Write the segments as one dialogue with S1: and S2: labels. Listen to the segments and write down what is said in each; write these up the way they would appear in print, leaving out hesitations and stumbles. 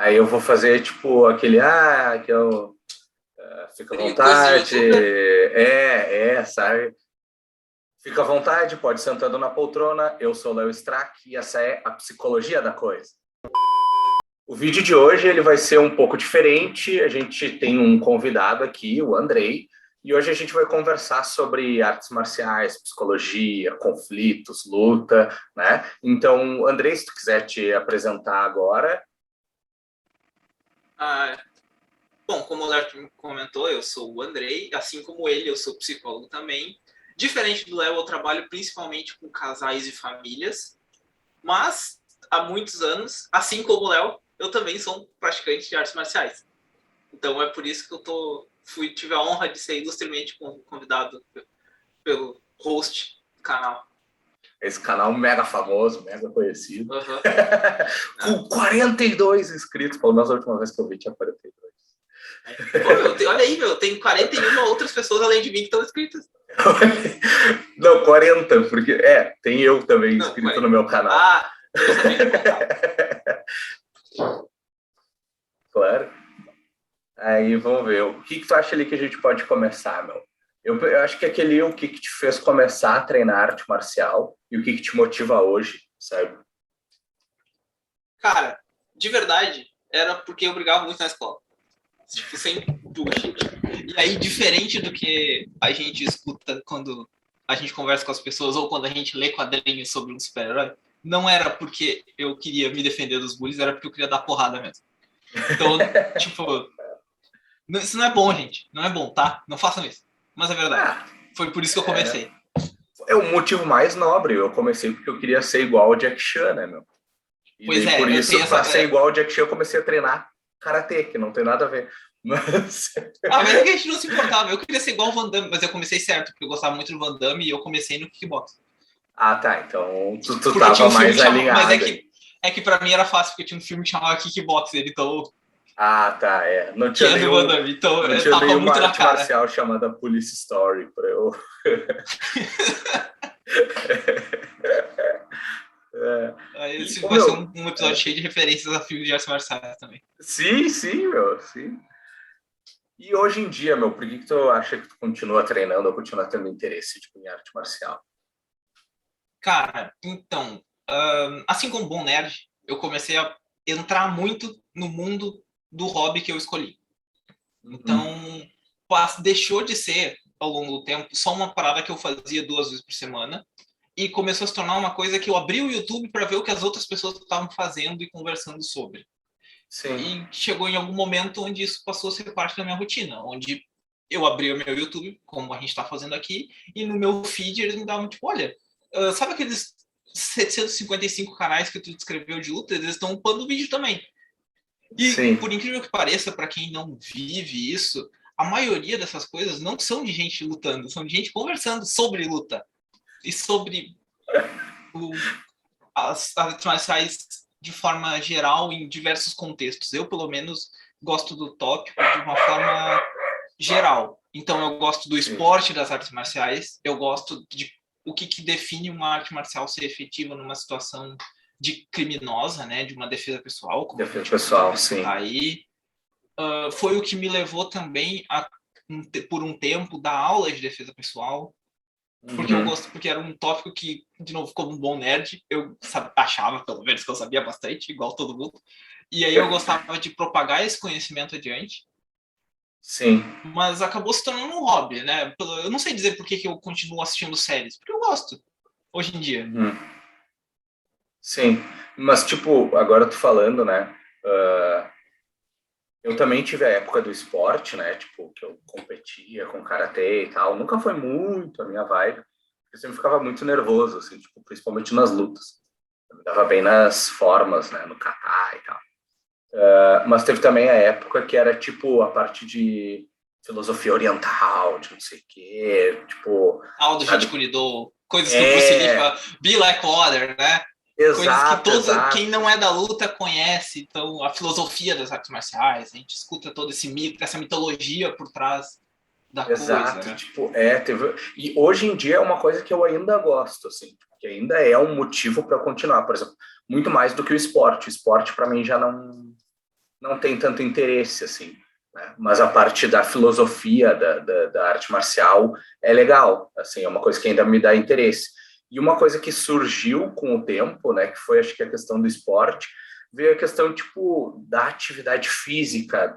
S1: Aí eu vou fazer, tipo, aquele, que eu... Fica à vontade, sabe? Fica à vontade, pode ir sentando na poltrona. Eu sou o Léo Strack e essa é a psicologia da coisa. O vídeo de hoje ele vai ser um pouco diferente. A gente tem um convidado aqui, o Andrei, e hoje a gente vai conversar sobre artes marciais, psicologia, conflitos, luta, né? Então, Andrei, se tu quiser te apresentar agora.
S2: Bom, como o Léo comentou, eu sou o Andrei, assim como ele, eu sou psicólogo também. Diferente do Léo, eu trabalho principalmente com casais e famílias, mas há muitos anos, assim como o Léo, eu também sou um praticante de artes marciais. Então é por isso que eu tive a honra de ser ilustremente convidado pelo host do canal.
S1: Esse canal mega famoso, mega conhecido. Com 42 inscritos, pelo menos a última vez que eu vi tinha 42.
S2: Olha aí, tem 41 outras pessoas além de mim que estão inscritas.
S1: Não, 40, porque tem eu também inscrito 40. No meu canal.
S2: Eu sabia que
S1: Claro. Aí vamos ver. O que tu acha ali que a gente pode começar, meu? Eu acho que aquele o que te fez começar a treinar arte marcial e o que te motiva hoje, sabe?
S2: Cara, de verdade, era porque eu brigava muito na escola. Tipo, sem bullshit. E aí, diferente do que a gente escuta quando a gente conversa com as pessoas ou quando a gente lê quadrinhos sobre um super-herói, não era porque eu queria me defender dos bullies, era porque eu queria dar porrada mesmo. Então, tipo, isso não é bom, gente. Não é bom, tá? Não façam isso. Mas é verdade. Foi por isso que eu comecei.
S1: É o motivo mais nobre. Eu comecei porque eu queria ser igual ao Jack Chan, né, meu? E
S2: pois
S1: por isso, pra ser igual ao Jack Chan, eu comecei a treinar karatê, que não tem nada a ver.
S2: Mas é que a gente não se importava. Eu queria ser igual ao Van Damme, mas eu comecei certo, porque eu gostava muito do Van Damme e eu comecei no kickbox.
S1: Tá. Então tu tava mais alinhado.
S2: Mas é que pra mim era fácil, porque tinha um filme que chamava Kickboxer, então...
S1: tá, Não tinha nenhum,
S2: Van Damme, então
S1: não tinha nenhuma arte marcial chamada Police Story pra eu...
S2: Aí esse vai ser um episódio cheio de referências a filmes de artes marciais também.
S1: Sim, meu, sim. E hoje em dia, meu, por que tu acha que tu continua treinando ou continua tendo interesse em arte marcial?
S2: Cara, então, assim como bom nerd, eu comecei a entrar muito no mundo do hobby que eu escolhi. Então, deixou de ser, ao longo do tempo, só uma parada que eu fazia 2 vezes por semana e começou a se tornar uma coisa que eu abri o YouTube para ver o que as outras pessoas estavam fazendo e conversando sobre.
S1: Sim.
S2: E chegou em algum momento onde isso passou a ser parte da minha rotina, onde eu abri o meu YouTube, como a gente está fazendo aqui, e no meu feed eles me davam tipo, olha, sabe aqueles 755 canais que tu descreveu de luta? Eles estão upando vídeo também. E
S1: Sim.
S2: Por incrível que pareça, para quem não vive isso, a maioria dessas coisas não são de gente lutando, são de gente conversando sobre luta e sobre as artes marciais de forma geral em diversos contextos. Eu, pelo menos, gosto do tópico de uma forma geral. Então, eu gosto do esporte das artes marciais, eu gosto de o que define uma arte marcial ser efetiva numa situação de criminosa, né, de uma defesa pessoal. Como
S1: defesa pessoal, sim.
S2: Aí foi o que me levou também a, por um tempo, dar aulas de defesa pessoal, porque eu gosto, porque era um tópico que, de novo, como um bom nerd, eu achava, pelo menos, que eu sabia bastante, igual todo mundo. E aí eu gostava de propagar esse conhecimento adiante.
S1: Sim.
S2: Mas acabou se tornando um hobby, né? Eu não sei dizer por que eu continuo assistindo séries, porque eu gosto, hoje em dia.
S1: Sim, mas tipo, agora tu falando, né? Eu também tive a época do esporte, né? Tipo, que eu competia com karatê e tal. Nunca foi muito a minha vibe. Eu sempre ficava muito nervoso, assim, tipo, principalmente nas lutas. Eu me dava bem nas formas, né? No kata e tal. Mas teve também a época que era, tipo, a parte de filosofia oriental, de não sei o quê, tipo...
S2: Do Jeet Kune Do, coisas que o Bruce Lee fala, Be Like Water, né?
S1: Exato,
S2: coisas que quem não é da luta conhece. Então, a filosofia das artes marciais, a gente escuta todo esse mito, essa mitologia por trás da
S1: Exato,
S2: coisa. Né?
S1: Tipo, teve... E hoje em dia é uma coisa que eu ainda gosto, assim, que ainda é um motivo para continuar, por exemplo, muito mais do que o esporte. O esporte, para mim, já não... não tem tanto interesse, assim, né? Mas a parte da filosofia da arte marcial é legal, assim, é uma coisa que ainda me dá interesse. E uma coisa que surgiu com o tempo, né, que foi, acho que a questão do esporte, veio a questão, tipo, da atividade física,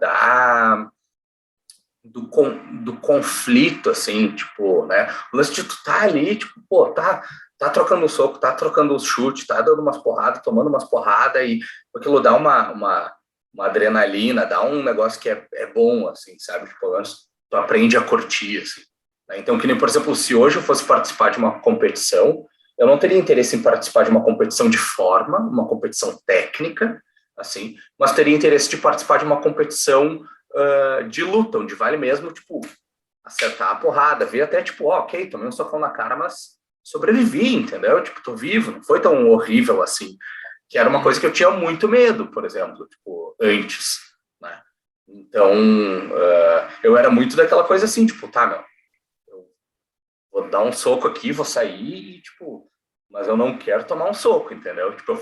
S1: do conflito, assim, tipo, né, o lance de tu tá ali, tipo, pô, tá trocando um soco, tá trocando um chute, tá dando umas porradas, tomando umas porradas, e aquilo dá uma adrenalina, dá um negócio que é bom, assim, sabe, tipo, pelo menos tu aprende a curtir, assim, né? Então, que nem, por exemplo, se hoje eu fosse participar de uma competição, eu não teria interesse em participar de uma competição de forma, uma competição técnica, assim, mas teria interesse de participar de uma competição de luta, onde vale mesmo, tipo, acertar a porrada, ver até, tipo, ok, tomei um socão na cara, mas sobrevivi, entendeu? Tipo, tô vivo, não foi tão horrível assim, que era uma coisa que eu tinha muito medo, por exemplo, tipo, antes, né? Então, eu era muito daquela coisa assim, tipo, tá, meu, eu vou dar um soco aqui, vou sair e, tipo, mas eu não quero tomar um soco, entendeu? Tipo,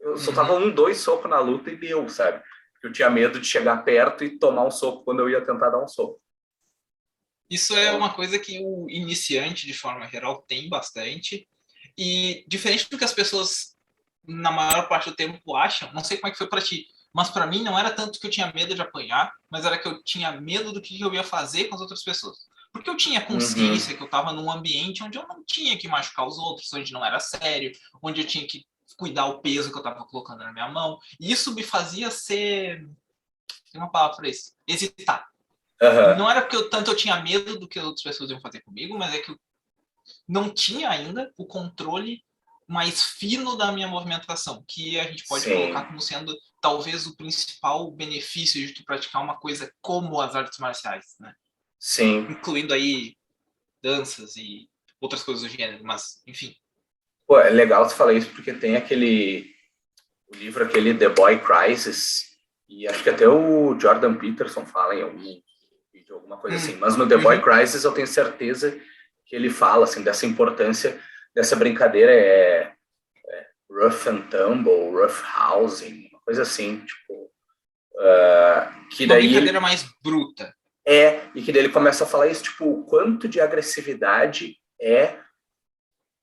S1: eu soltava
S2: Uhum.
S1: 2 socos na luta e deu, sabe? Eu tinha medo de chegar perto e tomar um soco quando eu ia tentar dar um soco.
S2: Isso é
S1: Então,
S2: uma coisa que o iniciante, de forma geral, tem bastante. E diferente do que as pessoas, na maior parte do tempo, acham, não sei como é que foi para ti, mas para mim não era tanto que eu tinha medo de apanhar, mas era que eu tinha medo do que eu ia fazer com as outras pessoas. Porque eu tinha
S1: uhum,
S2: consciência que eu estava num ambiente onde eu não tinha que machucar os outros, onde não era sério, onde eu tinha que cuidar o peso que eu estava colocando na minha mão. E isso me fazia ser. Tem uma palavra para isso: hesitar.
S1: uhum,
S2: Não era porque tanto eu tinha medo do que as outras pessoas iam fazer comigo, mas é que eu não tinha ainda o controle mais fino da minha movimentação, que a gente pode colocar
S1: sim,
S2: como sendo talvez o principal benefício de tu praticar uma coisa como as artes marciais, né?
S1: sim.
S2: Incluindo aí danças e outras coisas do gênero, mas enfim.
S1: Pô, é legal você falar isso porque tem o livro aquele The Boy Crisis, e acho que até o Jordan Peterson fala em algum vídeo, alguma coisa assim. Mas no The Boy
S2: Uhum.
S1: Crisis eu tenho certeza que ele fala assim dessa importância dessa brincadeira rough and tumble, rough housing, uma coisa assim, tipo, que
S2: Uma
S1: daí
S2: brincadeira
S1: ele
S2: mais bruta.
S1: e que daí ele começa a falar isso, tipo, o quanto de agressividade é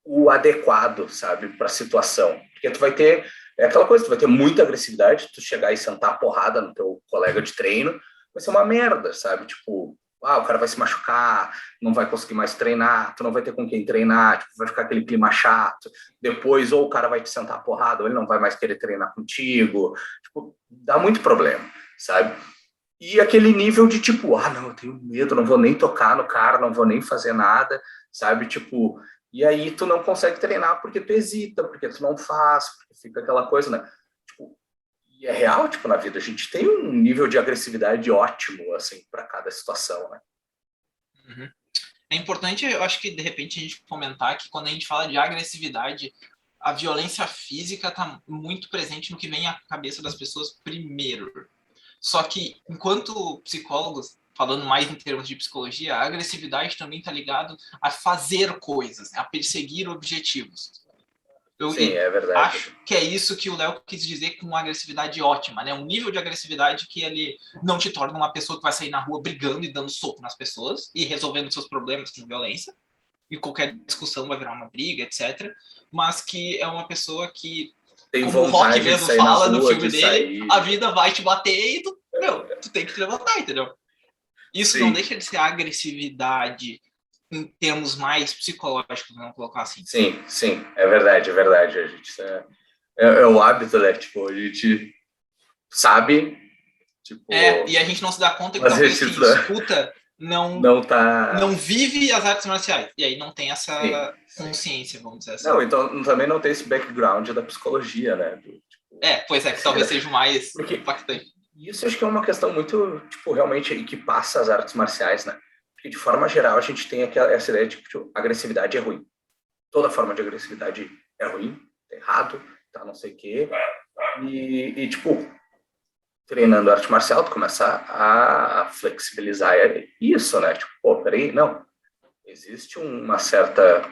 S1: o adequado, sabe, para a situação. Porque tu vai ter, é aquela coisa, tu vai ter muita agressividade, tu chegar e sentar a porrada no teu colega de treino, vai ser uma merda, sabe? Tipo, o cara vai se machucar, não vai conseguir mais treinar, tu não vai ter com quem treinar, tipo, vai ficar aquele clima chato. Depois, ou o cara vai te sentar a porrada, ou ele não vai mais querer treinar contigo. Tipo, dá muito problema, sabe? E aquele nível de tipo, não, eu tenho medo, não vou nem tocar no cara, não vou nem fazer nada, sabe? Tipo, e aí tu não consegue treinar porque tu hesita, porque tu não faz, porque fica aquela coisa, né? Tipo, e é real, tipo, na vida, a gente tem um nível de agressividade ótimo, assim, para cada situação, né?
S2: Uhum. É importante, eu acho que de repente a gente comentar que quando a gente fala de agressividade, a violência física está muito presente no que vem à cabeça das pessoas primeiro. Só que, enquanto psicólogos, falando mais em termos de psicologia, a agressividade também está ligado a fazer coisas, a perseguir objetivos. Eu
S1: Sim, é verdade.
S2: acho que é isso que o Léo quis dizer com uma agressividade ótima, né? Um nível de agressividade que ele não te torna uma pessoa que vai sair na rua brigando e dando soco nas pessoas e resolvendo seus problemas com violência, e qualquer discussão vai virar uma briga, etc. Mas que é uma pessoa que,
S1: Tem
S2: como o Rock
S1: vontade de
S2: mesmo
S1: sair na
S2: fala no
S1: rua,
S2: filme
S1: de
S2: dele, a
S1: sair.
S2: vida vai te bater e tu tem que te levantar, entendeu? Isso não
S1: Sim,
S2: deixa de ser agressividade em termos mais psicológicos, vamos colocar assim.
S1: sim, sim, é verdade, é verdade. A gente, é o hábito, né? Tipo, a gente sabe,
S2: E
S1: tipo,
S2: a gente não se dá conta que
S1: mas a
S2: talvez
S1: gente
S2: quem escuta
S1: não tá.
S2: não vive as artes marciais. E aí não tem
S1: Sim,
S2: essa
S1: sim.
S2: consciência, vamos dizer assim.
S1: Não, então também não tem esse background da psicologia, né?
S2: Pois é, que talvez seja o mais
S1: Porque
S2: impactante.
S1: isso acho que é uma questão muito, tipo, realmente que passa as artes marciais, né? Porque de forma geral a gente tem essa ideia de que tipo, agressividade é ruim. Toda forma de agressividade é ruim, é errado, tá, não sei o quê. Tipo, treinando arte marcial, tu começa a flexibilizar isso, né? Tipo, pô, peraí, não. Existe uma certa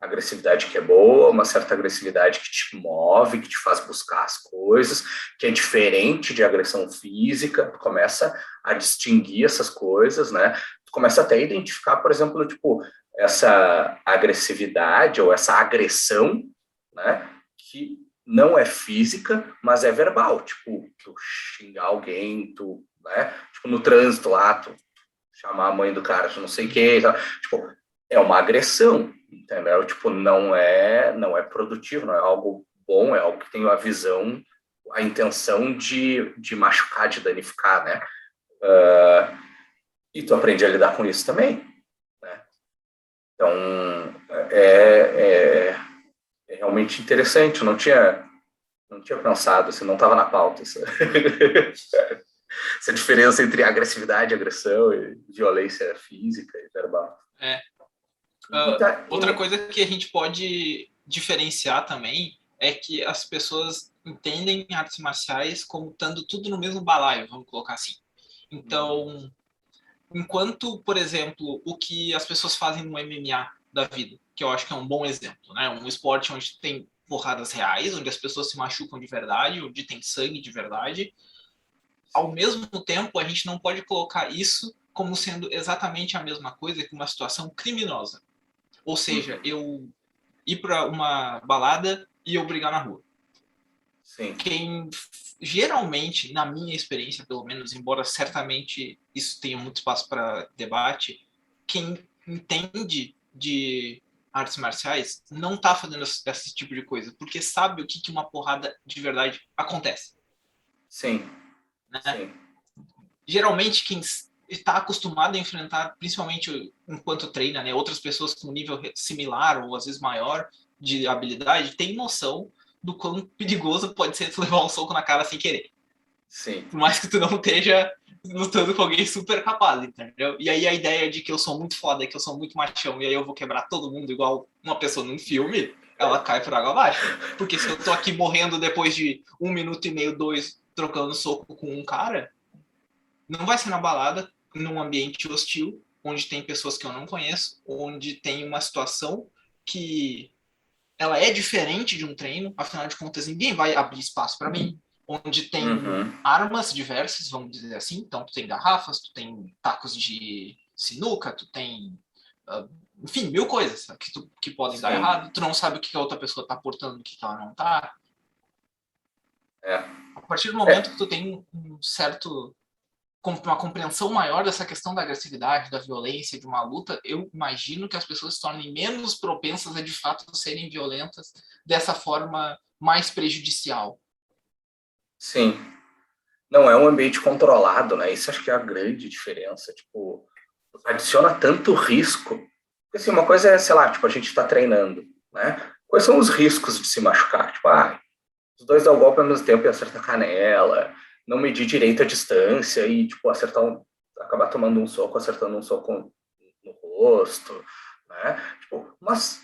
S1: agressividade que é boa, uma certa agressividade que te move, que te faz buscar as coisas, que é diferente de agressão física. Tu começa a distinguir essas coisas, né? Tu começa até a identificar, por exemplo, tipo, essa agressividade ou essa agressão, né? Que não é física, mas é verbal. Tipo, tu xingar alguém, tu, né? Tipo, no trânsito lá, tu chamar a mãe do cara de não sei o que, tipo, é uma agressão, entendeu? Tipo, não é produtivo, não é algo bom, é algo que tem a visão, a intenção de machucar, de danificar, né? E tu aprende a lidar com isso também, né? Então, é, é, é realmente interessante, eu não tinha pensado, assim, não estava na pauta isso. Essa diferença entre agressividade, agressão e violência física e verbal.
S2: Outra coisa que a gente pode diferenciar também é que as pessoas entendem artes marciais como estando tudo no mesmo balaio, vamos colocar assim. Então, enquanto, por exemplo, o que as pessoas fazem no MMA da vida, que eu acho que é um bom exemplo, né? Um esporte onde tem porradas reais, onde as pessoas se machucam de verdade, onde tem sangue de verdade. Ao mesmo tempo, a gente não pode colocar isso como sendo exatamente a mesma coisa que uma situação criminosa. Ou seja, eu ir para uma balada e eu brigar na rua.
S1: Sim.
S2: Quem geralmente, na minha experiência, pelo menos, embora certamente isso tenha muito espaço para debate, quem entende de artes marciais não está fazendo esse tipo de coisa, porque sabe o que uma porrada de verdade acontece.
S1: Sim.
S2: Né?
S1: Sim.
S2: Geralmente, quem está acostumado a enfrentar, principalmente enquanto treina, né, outras pessoas com nível similar ou às vezes maior de habilidade, tem noção do quão perigoso pode ser tu levar um soco na cara sem querer.
S1: Sim.
S2: Por mais que tu não esteja lutando com alguém super capaz, entendeu? E aí a ideia de que eu sou muito foda, que eu sou muito machão, e aí eu vou quebrar todo mundo igual uma pessoa num filme, ela cai por água abaixo. Porque se eu tô aqui morrendo depois de 1 minuto e meio, 2, trocando soco com um cara, não vai ser na balada, num ambiente hostil, onde tem pessoas que eu não conheço, onde tem uma situação que ela é diferente de um treino, afinal de contas, ninguém vai abrir espaço para mim, onde tem armas diversas, vamos dizer assim, então tu tem garrafas, tu tem tacos de sinuca, tu tem, enfim, mil coisas que podem dar errado, tu não sabe o que a outra pessoa está portando, o que ela não está. A partir do momento que tu tem uma compreensão maior dessa questão da agressividade, da violência, de uma luta, eu imagino que as pessoas se tornem menos propensas a, de fato, serem violentas dessa forma mais prejudicial.
S1: Sim. Não é um ambiente controlado, né? Isso acho que é a grande diferença. Tipo, adiciona tanto risco. Porque, assim, uma coisa é, sei lá, tipo, a gente está treinando, né? Quais são os riscos de se machucar? Tipo, os dois dão o golpe ao mesmo tempo e acertar a canela, não medir direito a distância e, tipo, acabar tomando um soco, acertando um soco no rosto, né? Tipo, mas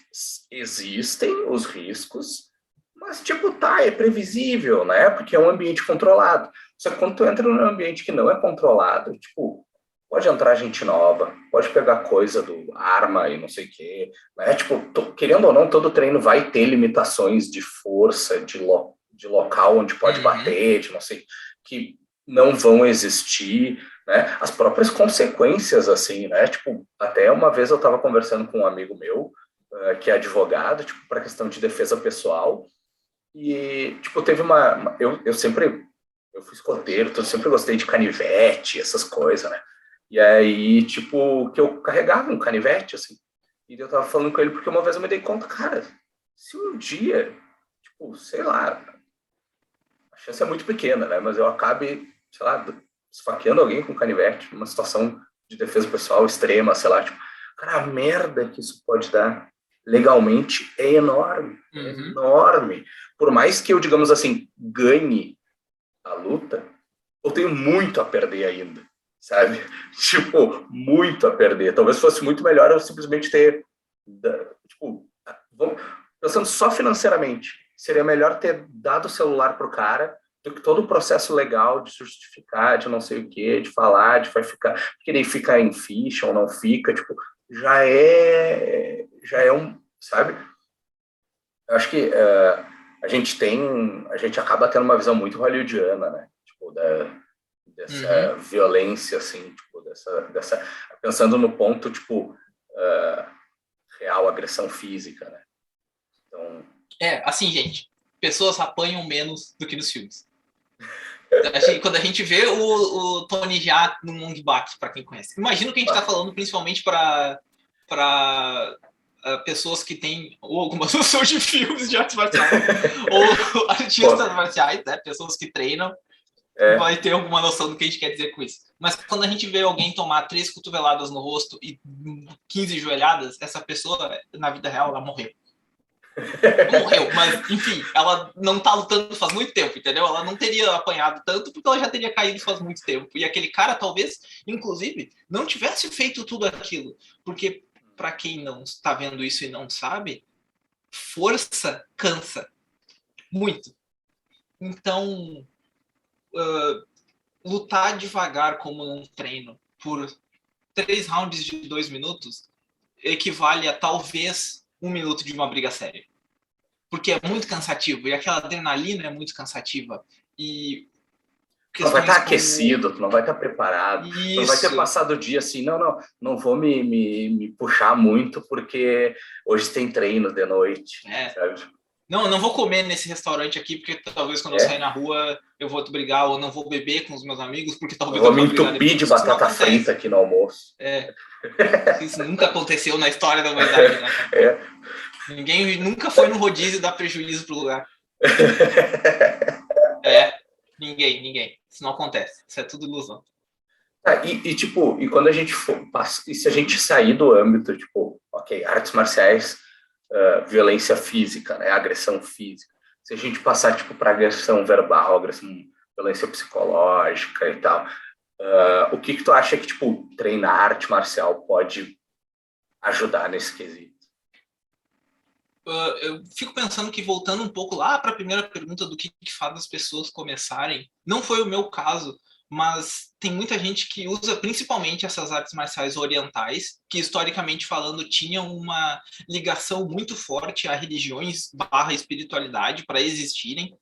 S1: existem os riscos, mas, tipo, é previsível, né? Porque é um ambiente controlado. Só que quando tu entra num ambiente que não é controlado, tipo, pode entrar gente nova, pode pegar coisa do arma e não sei o quê, né? Tipo, querendo ou não, todo treino vai ter limitações de força, de local onde pode bater, de não sei, que não vão existir, né? As próprias consequências, assim, né? Tipo, até uma vez eu estava conversando com um amigo meu, que é advogado, tipo, para questão de defesa pessoal, e, tipo, teve eu fui escoteiro, então eu sempre gostei de canivete, essas coisas, né? E aí, tipo, que eu carregava um canivete, assim, e eu tava falando com ele porque uma vez eu me dei conta, cara, se um dia, tipo, sei lá, a chance é muito pequena, né? Mas eu acabe, sei lá, esfaqueando alguém com canivete, numa situação de defesa pessoal extrema, sei lá, tipo, cara, a merda que isso pode dar legalmente é enorme, é enorme. Por mais que eu, digamos assim, ganhe a luta, eu tenho muito a perder ainda, sabe? Tipo, muito a perder. Talvez fosse muito melhor eu simplesmente ter, tipo, pensando só financeiramente, seria melhor ter dado o celular pro cara do que todo o processo legal de justificar, de não sei o quê, de falar, de vai ficar, porque daí fica em ficha ou não fica, tipo, já é sabe? Eu acho que a gente acaba tendo uma visão muito hollywoodiana, né? Tipo, dessa violência, assim, tipo, pensando no ponto, tipo, real, agressão física, né? Então...
S2: assim, gente, pessoas apanham menos do que nos filmes. Quando a gente vê o Tony Jaa no Ong Bak, para quem conhece. Imagino que a gente está falando principalmente para pessoas que têm ou algumas noções de filmes de artes marciais, ou artistas marciais, né? Pessoas que treinam, vai ter alguma noção do que a gente quer dizer com isso. Mas quando a gente vê alguém tomar 3 cotoveladas no rosto e 15 joelhadas, essa pessoa, na vida real, ela morreu. Morreu, mas enfim, ela não tá lutando faz muito tempo, entendeu? Ela não teria apanhado tanto porque ela já teria caído faz muito tempo. E aquele cara, talvez, inclusive, não tivesse feito tudo aquilo. Porque, para quem não está vendo isso e não sabe, força cansa muito. Então, lutar devagar como num treino por 3 rounds de 2 minutos equivale a talvez 1 minuto de uma briga séria. Porque é muito cansativo, e aquela adrenalina é muito cansativa. E
S1: tu não vai estar aquecido, tu não vai estar preparado, tu não vai ter passado o dia assim, não vou me puxar muito, porque hoje tem treino de noite, sabe?
S2: Não vou comer nesse restaurante aqui, porque talvez quando eu sair na rua eu vou brigar, ou não vou beber com os meus amigos, porque talvez
S1: eu vou me entupir de batata frita aqui no almoço.
S2: Isso nunca aconteceu na história da humanidade, né? Ninguém nunca foi no rodízio dar prejuízo pro lugar. Ninguém. Isso não acontece. Isso é tudo ilusão.
S1: E quando a gente e se a gente sair do âmbito, tipo, ok, artes marciais, violência física, né, agressão física. Se a gente passar, tipo, para agressão verbal, violência psicológica e tal, o que tu acha que, tipo, treinar arte marcial pode ajudar nesse quesito?
S2: Eu fico pensando que, voltando um pouco lá para a primeira pergunta do que faz as pessoas começarem, não foi o meu caso, mas tem muita gente que usa principalmente essas artes marciais orientais, que historicamente falando tinham uma ligação muito forte a religiões / espiritualidade para existirem.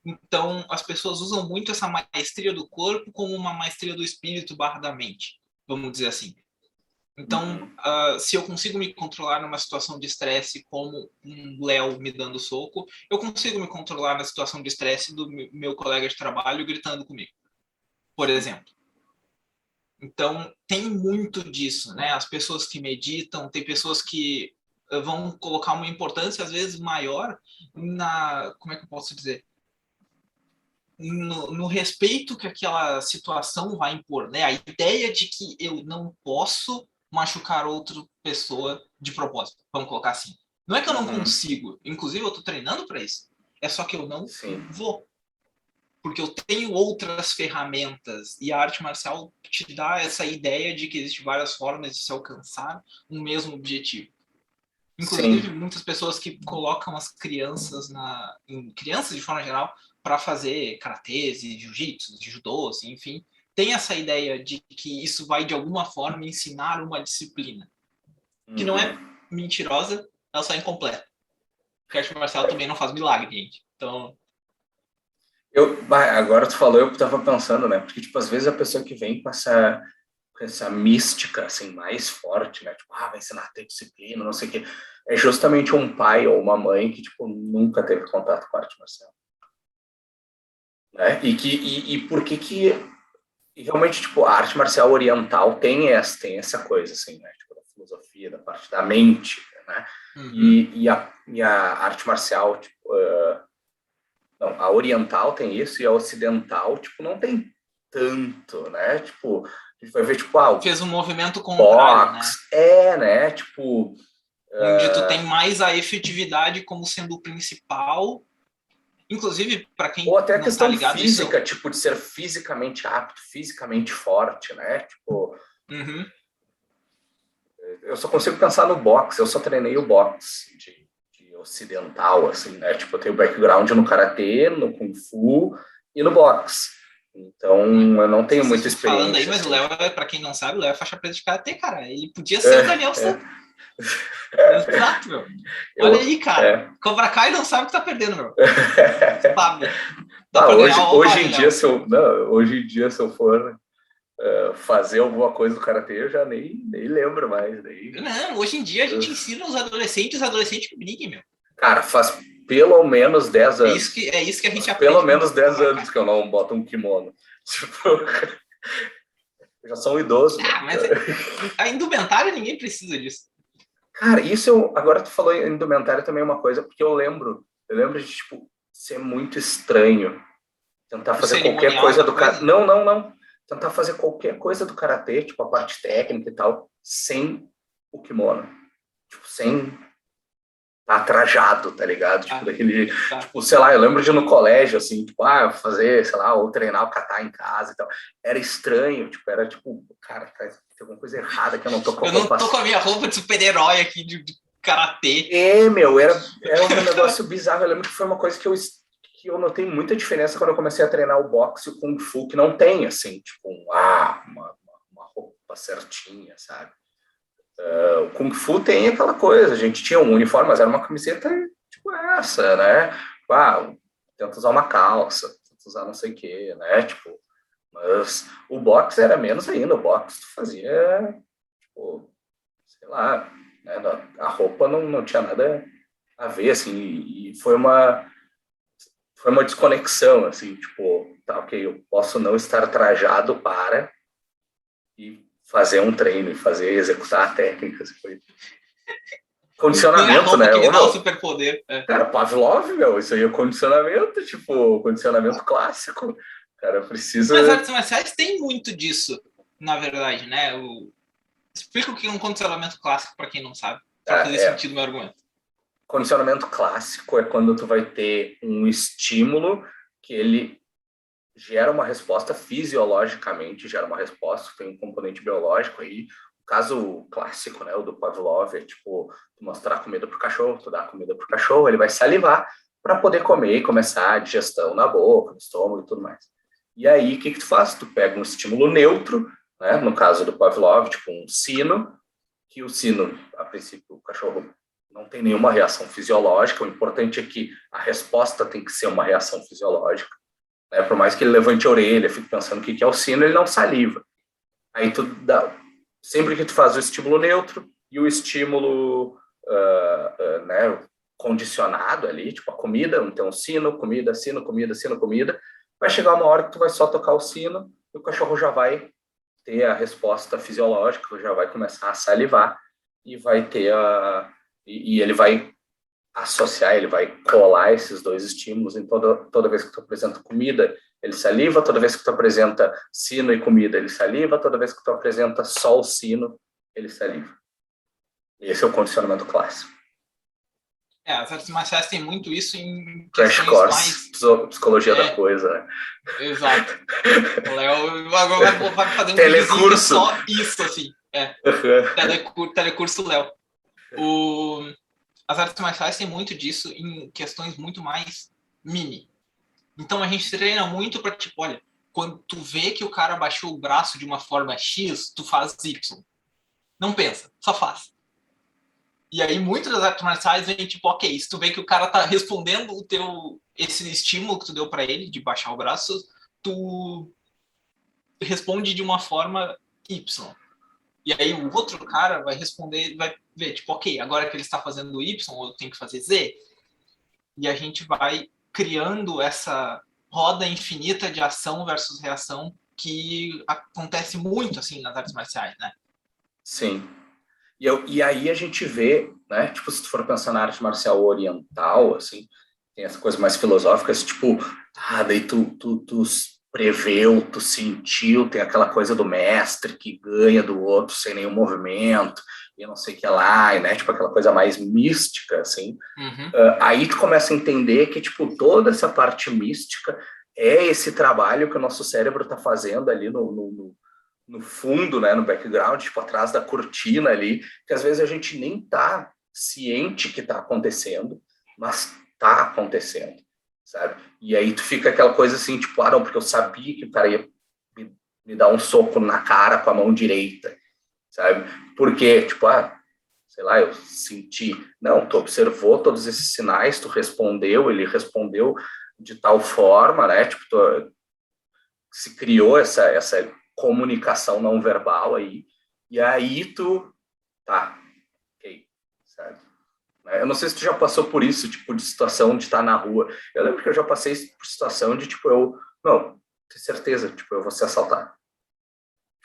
S2: Então, as pessoas usam muito essa maestria do corpo como uma maestria do espírito / da mente, vamos dizer assim. Então, se eu consigo me controlar numa situação de estresse como um Léo me dando soco, eu consigo me controlar na situação de estresse do meu colega de trabalho gritando comigo, por exemplo. Então, tem muito disso, né? As pessoas que meditam, tem pessoas que vão colocar uma importância, às vezes, maior na... Como é que eu posso dizer? No respeito que aquela situação vai impor, né? A ideia de que eu não posso machucar outra pessoa de propósito, vamos colocar assim. Não é que eu não consigo, inclusive eu estou treinando para isso, é só que eu não vou. Porque eu tenho outras ferramentas, e a arte marcial te dá essa ideia de que existem várias formas de se alcançar um mesmo objetivo. Inclusive, muitas pessoas que colocam as crianças, crianças de forma geral, para fazer karatês e jiu-jitsu, judôs, enfim, tem essa ideia de que isso vai, de alguma forma, ensinar uma disciplina. Que não é mentirosa, ela só é incompleta. Porque a arte marcial também não faz milagre, gente. Então...
S1: Agora tu falou, eu tava pensando, né? Porque, tipo, às vezes a pessoa que vem com essa mística, assim, mais forte, né? Tipo, vai ensinar a ter disciplina, não sei o quê. É justamente um pai ou uma mãe que, tipo, nunca teve contato com a arte marcial. Né? E por que realmente, tipo, a arte marcial oriental tem essa coisa, assim, né? Tipo, da filosofia, da parte da mente, né? E a arte marcial, tipo... não, a oriental tem isso e a ocidental, tipo, não tem tanto, né? Tipo, a gente vai ver, tipo,
S2: fez um movimento contrário,
S1: box, né? Tipo...
S2: onde tu tem mais a efetividade como sendo o principal... Inclusive, para quem
S1: ou até a
S2: não
S1: questão
S2: tá ligado,
S1: física, tipo, de ser fisicamente apto, fisicamente forte, né? Tipo, eu só consigo pensar no boxe, eu só treinei o boxe de ocidental, assim, né? Tipo, eu tenho background no karatê, no kung fu e no boxe. Então, eu não tenho muita experiência.
S2: Falando aí, mas assim. O Léo, para quem não sabe, o Léo é faixa preta de karatê, cara. Ele podia ser o Daniel San. Exato, meu. Olha aí, cara. Cobra Kai não sabe o que tá perdendo, meu. Sabe. Dá pra ganhar
S1: hoje em dia, hoje em dia, se eu for fazer alguma coisa do karatê, eu já nem lembro mais.
S2: Não, hoje em dia a gente ensina os adolescentes que briguem, meu.
S1: Cara, faz pelo menos 10 anos.
S2: É isso que a gente aprende.
S1: Pelo menos 10 anos que eu não boto um kimono. Tipo, já são idosos.
S2: Mas a indumentária ninguém precisa disso.
S1: Cara, isso agora tu falou em indumentária também é uma coisa, porque eu lembro de, tipo, ser muito estranho tentar fazer qualquer coisa do karatê. Não. Tentar fazer qualquer coisa do karatê, tipo, a parte técnica e tal, sem o kimono. Tipo, sem tá trajado, tá ligado? Tipo, daquele... Tá. Tipo, sei lá, eu lembro de ir no colégio, assim, tipo, fazer, sei lá, ou treinar o kata em casa e tal. Era estranho, tipo, cara, tem alguma coisa errada que eu não tô com a roupa.
S2: Eu não tô com a minha roupa de super-herói aqui, de karatê.
S1: Meu, era um negócio bizarro. Eu lembro que foi uma coisa que eu notei muita diferença quando eu comecei a treinar o boxe e o kung fu, que não tem, assim, tipo, uma roupa certinha, sabe? O Kung Fu tem aquela coisa, a gente tinha um uniforme, mas era uma camiseta tipo essa, né? Tenta usar uma calça, tenta usar não sei o quê, né? Tipo, mas o boxe era menos ainda, o boxe tu fazia, tipo, sei lá, né? A roupa não tinha nada a ver, assim, e foi uma desconexão, assim, tipo, tá, ok, eu posso não estar trajado para e fazer um treino, executar técnicas. Condicionamento, né?
S2: Que dá o superpoder.
S1: Cara, Pavlov, meu, isso aí é condicionamento, tipo, condicionamento clássico. Cara, precisa...
S2: Mas artes marciais tem muito disso, na verdade, né? Explica o que é um condicionamento clássico para quem não sabe, para fazer sentido o meu argumento.
S1: Condicionamento clássico é quando tu vai ter um estímulo que ele gera uma resposta fisiologicamente, tem um componente biológico aí. O caso clássico, né, o do Pavlov, é tipo, tu mostrar comida pro cachorro, tu dá comida pro cachorro, ele vai salivar para poder comer e começar a digestão na boca, no estômago e tudo mais. E aí, o que tu faz? Tu pega um estímulo neutro, né, no caso do Pavlov, tipo um sino, que o sino, a princípio, o cachorro não tem nenhuma reação fisiológica, o importante é que a resposta tem que ser uma reação fisiológica. Por mais que ele levante a orelha, fique pensando o que é o sino, ele não saliva. Aí tu dá, sempre que tu faz o estímulo neutro e o estímulo né, condicionado ali, tipo a comida, então sino, comida, sino, comida, sino, comida, vai chegar uma hora que tu vai só tocar o sino e o cachorro já vai ter a resposta fisiológica, já vai começar a salivar e vai ter e ele vai associar, ele vai colar esses dois estímulos em toda vez que tu apresenta comida, ele saliva, toda vez que tu apresenta sino e comida, ele saliva, toda vez que tu apresenta só o sino, ele saliva. Esse é o condicionamento clássico.
S2: As artes marciais têm muito isso em
S1: Crash Course, psicologia da coisa, né?
S2: Exato. O Léo agora vai fazer um
S1: telecurso.
S2: Só isso, assim. Telecurso Léo. As artes marciais têm muito disso em questões muito mais mini. Então a gente treina muito para, tipo, olha, quando tu vê que o cara baixou o braço de uma forma X, tu faz Y. Não pensa, só faz. E aí muitas das artes marciais vem tipo, ok, se tu vê que o cara tá respondendo esse estímulo que tu deu para ele de baixar o braço, tu responde de uma forma Y. E aí o outro cara vai responder, vai ver, tipo, ok, agora que ele está fazendo Y, eu tenho que fazer Z. E a gente vai criando essa roda infinita de ação versus reação que acontece muito, assim, nas artes marciais, né?
S1: Sim. E aí a gente vê, né, tipo, se tu for pensar na arte marcial oriental, assim, tem essa coisa mais filosófica, assim, tipo, daí tu preveu, tu sentiu, tem aquela coisa do mestre que ganha do outro sem nenhum movimento, e não sei o que lá, né, tipo, aquela coisa mais mística, assim. Aí tu começa a entender que, tipo, toda essa parte mística é esse trabalho que o nosso cérebro tá fazendo ali no fundo, né, no background, tipo, atrás da cortina ali, que às vezes a gente nem tá ciente que tá acontecendo, mas tá acontecendo, sabe? E aí tu fica aquela coisa assim, tipo, não, porque eu sabia que o cara ia me dar um soco na cara com a mão direita, sabe? Porque, tipo, sei lá, eu senti. Não, tu observou todos esses sinais, tu respondeu, ele respondeu de tal forma, né? Tipo, se criou essa comunicação não verbal aí, e aí tu, tá, ok, sabe? Eu não sei se tu já passou por isso, tipo, de situação de estar na rua. Eu lembro que eu já passei por situação de, tipo, não, tenho certeza, tipo, eu vou ser assaltado.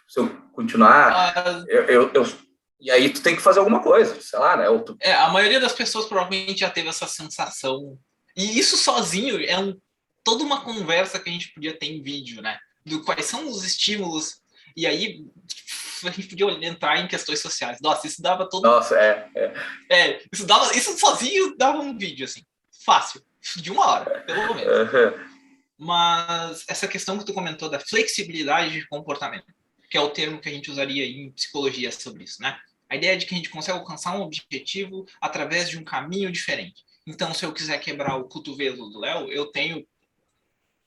S1: Se eu continuar,
S2: Ah,
S1: e aí tu tem que fazer alguma coisa, sei lá, né? Ou tu...
S2: a maioria das pessoas provavelmente já teve essa sensação. E isso sozinho é toda uma conversa que a gente podia ter em vídeo, né? Do quais são os estímulos. E aí a gente podia entrar em questões sociais. Nossa, isso dava todo.
S1: Nossa,
S2: Isso sozinho dava um vídeo, assim. Fácil. De 1 hora, pelo menos. Mas essa questão que tu comentou da flexibilidade de comportamento, que é o termo que a gente usaria em psicologia sobre isso, né? A ideia de que a gente consegue alcançar um objetivo através de um caminho diferente. Então, se eu quiser quebrar o cotovelo do Léo, eu tenho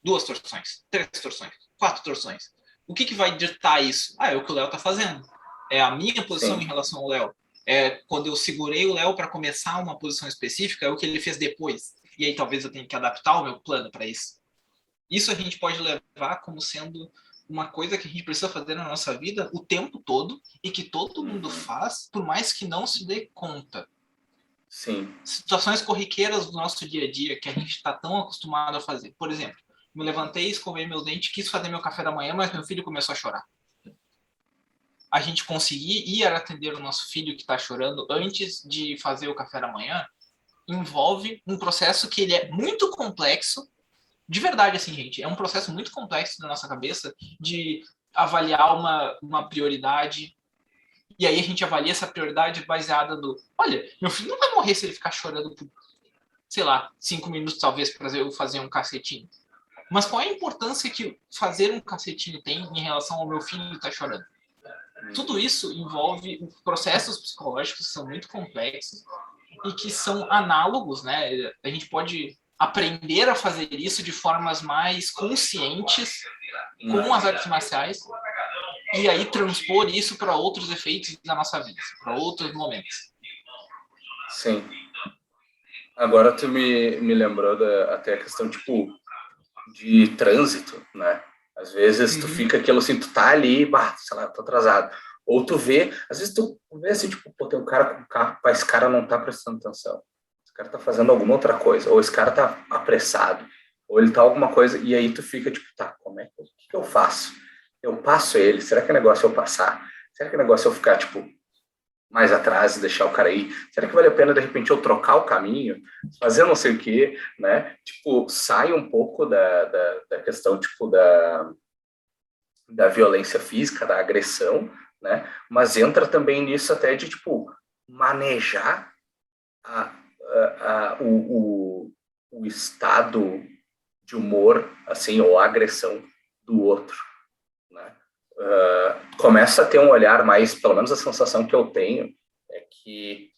S2: 2 torções, 3 torções, 4 torções. O que vai ditar isso? É o que o Léo está fazendo. É a minha posição Sim. em relação ao Léo. É quando eu segurei o Léo para começar uma posição específica, é o que ele fez depois. E aí talvez eu tenha que adaptar o meu plano para isso. Isso a gente pode levar como sendo uma coisa que a gente precisa fazer na nossa vida o tempo todo e que todo mundo faz, por mais que não se dê conta.
S1: Sim.
S2: Situações corriqueiras do nosso dia a dia que a gente está tão acostumado a fazer. Por exemplo, me levantei, escovei meus dentes, quis fazer meu café da manhã, mas meu filho começou a chorar. A gente conseguir ir atender o nosso filho que está chorando antes de fazer o café da manhã envolve um processo que ele é muito complexo. De verdade, assim, gente, é um processo muito complexo na nossa cabeça de avaliar uma prioridade. E aí a gente avalia essa prioridade baseada no... Olha, meu filho não vai morrer se ele ficar chorando por, sei lá, 5 minutos, talvez, para eu fazer um cacetinho. Mas qual é a importância que fazer um cacetinho tem em relação ao meu filho que está chorando? Tudo isso envolve processos psicológicos que são muito complexos e que são análogos, né? A gente pode aprender a fazer isso de formas mais conscientes com as artes marciais e aí transpor isso para outros efeitos da nossa vida, para outros momentos.
S1: Sim. Agora tu me lembrou até a questão, tipo, de trânsito, né? Às vezes tu fica aquilo assim, tu tá ali, sei lá, tô atrasado. Ou tu vê, às vezes tu vê assim, tipo, pô, tem um cara com carro, esse cara não tá prestando atenção. Esse cara tá fazendo alguma outra coisa. Ou esse cara tá apressado. Ou ele tá alguma coisa, e aí tu fica, tipo, tá, o que eu faço? Eu passo ele? Será que é negócio eu passar? Será que é negócio eu ficar, tipo, mais atrás e deixar o cara aí? Será que vale a pena, de repente, eu trocar o caminho? Fazer não sei o quê, né? Tipo, sai um pouco da questão, tipo, da violência física, da agressão, né? Mas entra também nisso até de, tipo, manejar o estado de humor, assim, ou a agressão do outro, né? Começa a ter um olhar mais, pelo menos a sensação que eu tenho é que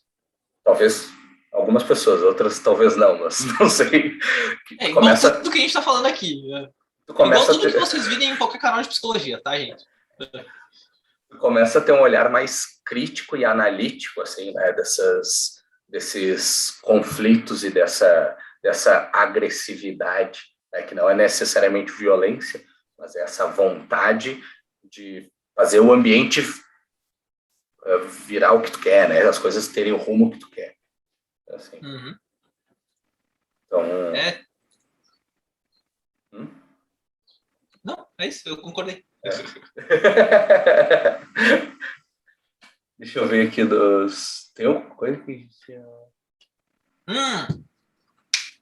S1: talvez algumas pessoas, outras talvez não, mas não sei.
S2: Igual tudo que a gente está falando aqui. Né? Igual tudo que vocês virem em qualquer canal de psicologia, tá, gente?
S1: Tu começa a ter um olhar mais crítico e analítico, assim, né, desses conflitos e dessa agressividade, né, que não é necessariamente violência, mas é essa vontade de fazer o ambiente virar o que tu quer, né? As coisas terem o rumo que tu quer. Assim. Então...
S2: Não, é isso, eu concordei.
S1: Deixa eu ver aqui tem alguma coisa que...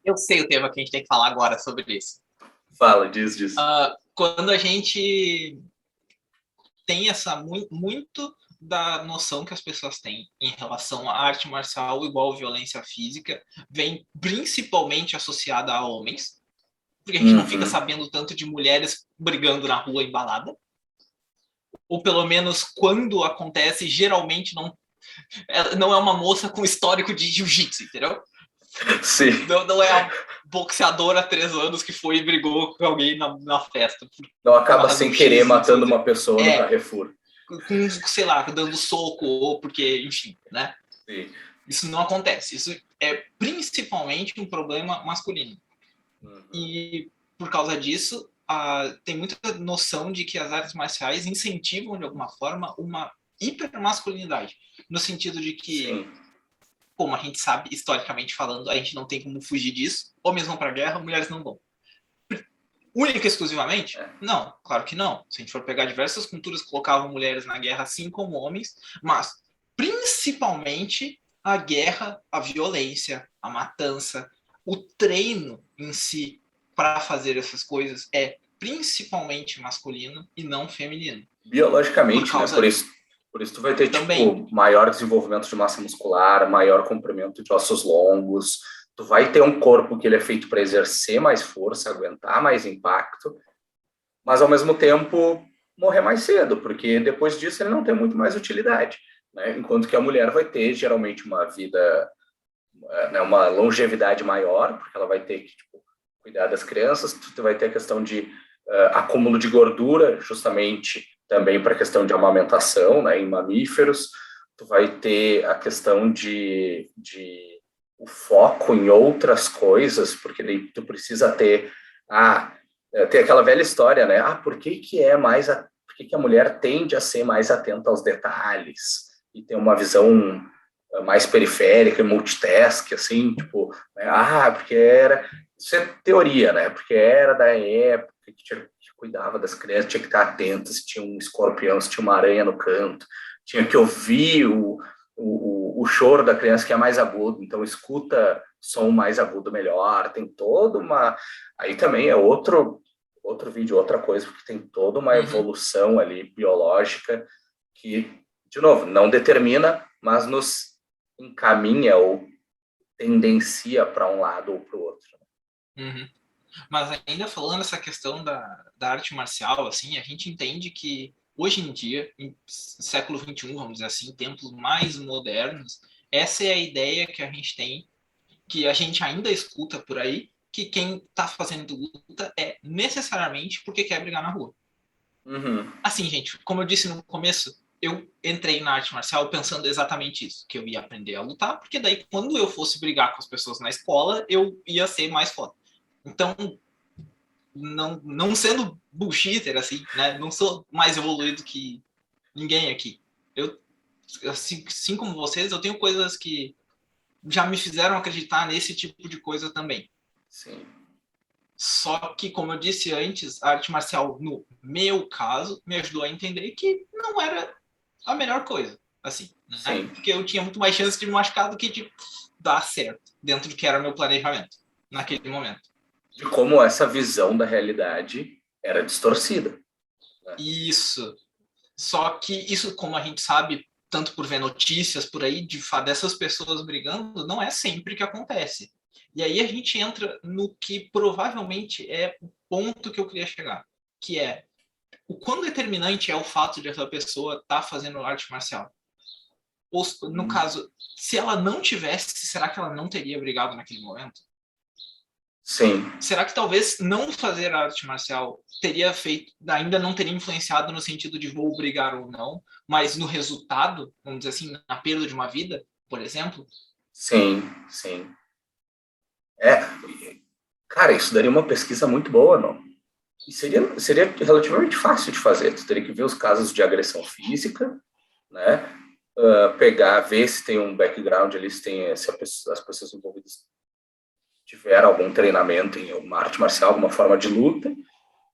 S2: Eu sei o tema que a gente tem que falar agora sobre isso.
S1: Fala, diz.
S2: Quando a gente tem muito da noção que as pessoas têm em relação à arte marcial igual violência física, vem principalmente associada a homens, porque a gente não fica sabendo tanto de mulheres brigando na rua em balada, ou pelo menos quando acontece, geralmente não é uma moça com histórico de jiu-jitsu, entendeu?
S1: Sim.
S2: Não é a boxeadora há 3 anos que foi e brigou com alguém na festa.
S1: Não acaba sem querer matando uma pessoa no Carrefour.
S2: Com, sei lá, dando soco, ou porque, enfim, né?
S1: Sim.
S2: Isso não acontece. Isso é principalmente um problema masculino.
S1: Uhum.
S2: E por causa disso, tem muita noção de que as artes marciais incentivam, de alguma forma, uma hipermasculinidade. No sentido de que,
S1: Sim.
S2: como a gente sabe, historicamente falando, a gente não tem como fugir disso. Homens vão para a guerra, mulheres não vão. Única e exclusivamente? Não, claro que não. Se a gente for pegar diversas culturas, colocavam mulheres na guerra assim como homens, mas principalmente a guerra, a violência, a matança, o treino em si para fazer essas coisas é principalmente masculino e não feminino.
S1: Biologicamente, né? Por isso tu vai ter,
S2: também,
S1: tipo, maior desenvolvimento de massa muscular, maior comprimento de ossos longos. Tu vai ter um corpo que ele é feito para exercer mais força, aguentar mais impacto, mas ao mesmo tempo morrer mais cedo, porque depois disso ele não tem muito mais utilidade, né? Enquanto que a mulher vai ter geralmente uma vida, né, uma longevidade maior, porque ela vai ter que, tipo, cuidar das crianças, tu vai ter a questão de acúmulo de gordura, justamente também para a questão de amamentação, né, em mamíferos, tu vai ter a questão de o foco em outras coisas, porque daí tu precisa ter tem aquela velha história, né? Por que por que a mulher tende a ser mais atenta aos detalhes e ter uma visão mais periférica e multitask, assim, tipo, né? Porque era... Isso é teoria, né? Porque era da época que cuidava das crianças, tinha que estar atento se tinha um escorpião, se tinha uma aranha no canto, tinha que ouvir o choro da criança que é mais agudo, então escuta som mais agudo melhor, tem toda uma... Aí também é outro vídeo, outra coisa, porque tem toda uma evolução ali biológica que, de novo, não determina, mas nos encaminha ou tendencia para um lado ou para o outro.
S2: Uhum. Mas ainda falando essa questão da arte marcial, assim, a gente entende que hoje em dia, em século XXI, vamos dizer assim, tempos mais modernos, essa é a ideia que a gente tem, que a gente ainda escuta por aí, que quem está fazendo luta é necessariamente porque quer brigar na rua.
S1: Uhum.
S2: Assim, gente, como eu disse no começo, eu entrei na arte marcial pensando exatamente isso, que eu ia aprender a lutar, porque daí quando eu fosse brigar com as pessoas na escola, eu ia ser mais foda. Então, não sendo bullshitter, assim, né? Não sou mais evoluído que ninguém aqui. Eu, assim como vocês, eu tenho coisas que já me fizeram acreditar nesse tipo de coisa também.
S1: Sim.
S2: Só que, como eu disse antes, a arte marcial, no meu caso, me ajudou a entender que não era a melhor coisa, assim, né?
S1: Sim.
S2: Porque eu tinha muito mais chance de me machucar do que de dar certo, dentro do que era meu planejamento, naquele momento.
S1: De como essa visão da realidade era distorcida. Né?
S2: Isso. Só que isso, como a gente sabe, tanto por ver notícias por aí, dessas pessoas brigando, não é sempre que acontece. E aí a gente entra no que provavelmente é o ponto que eu queria chegar, que é o quão determinante é o fato de essa pessoa estar fazendo arte marcial. Ou, no caso, se ela não tivesse, será que ela não teria brigado naquele momento?
S1: Sim.
S2: Será que talvez não fazer arte marcial teria feito, ainda não teria influenciado no sentido de vou brigar ou não, mas no resultado, vamos dizer assim, na perda de uma vida, por exemplo?
S1: Sim, sim. Cara, isso daria uma pesquisa muito boa, não? E seria relativamente fácil de fazer. Tu teria que ver os casos de agressão física, né? Pegar, ver se tem um background ali, se as pessoas envolvidas tiveram algum treinamento em uma arte marcial, alguma forma de luta,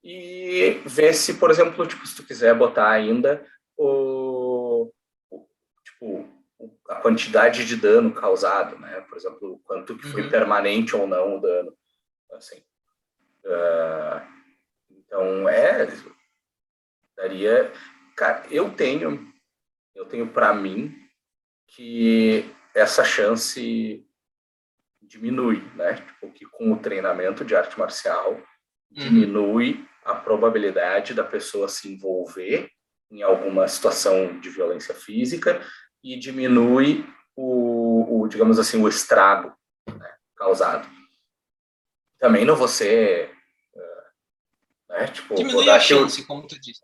S1: e ver se, por exemplo, tipo, se tu quiser botar ainda tipo, a quantidade de dano causado, né? Por exemplo, o quanto que foi permanente ou não o dano. Assim, então, daria... Cara, eu tenho para mim que essa chance diminui, né? Tipo, que com o treinamento de arte marcial diminui a probabilidade da pessoa se envolver em alguma situação de violência física e diminui digamos assim, o estrago, né, causado. Também não vou ser, né, tipo,
S2: Diminui a chance, como tu disse.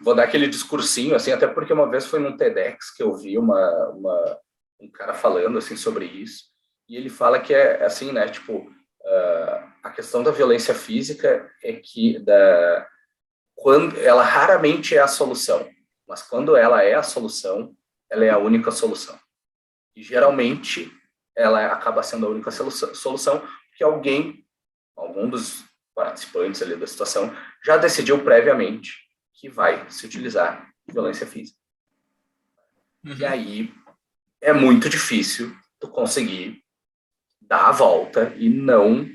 S1: vou dar aquele discursinho, assim, até porque uma vez foi num TEDx que eu vi um cara falando, assim, sobre isso, e ele fala que é, assim, né, tipo, a questão da violência física é que quando ela raramente é a solução, mas quando ela é a solução, ela é a única solução. E geralmente ela acaba sendo a única solução porque algum dos participantes ali da situação, já decidiu previamente que vai se utilizar violência física. E aí é muito difícil tu conseguir dar a volta e não,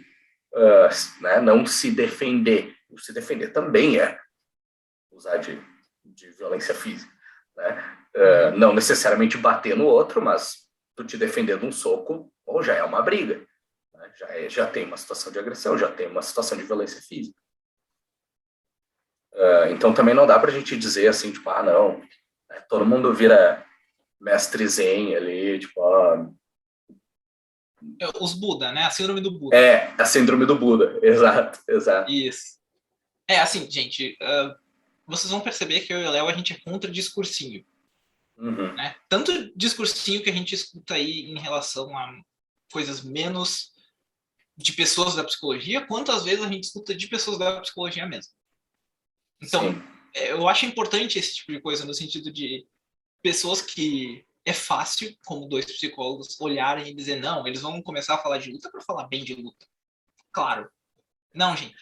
S1: né, não se defender. Se defender também é usar de violência física. Né? Não necessariamente bater no outro, mas tu te defender de um soco, ou já é uma briga. Né? Já tem uma situação de agressão, já tem uma situação de violência física. Então também não dá pra gente dizer assim, tipo, não, né, todo mundo vira mestre zen ali, tipo,
S2: Os Buda, né? A síndrome do Buda.
S1: a síndrome do Buda, exato.
S2: Isso. Assim, gente, vocês vão perceber que eu e o Léo, a gente é contra discursinho.
S1: Uhum.
S2: Né? Tanto discursinho que a gente escuta aí em relação a coisas menos de pessoas da psicologia, quanto às vezes a gente escuta de pessoas da psicologia mesmo. Então, eu acho importante esse tipo de coisa, no sentido de pessoas que é fácil, como dois psicólogos, olharem e dizer, não, eles vão começar a falar de luta para falar bem de luta. Claro. Não, gente.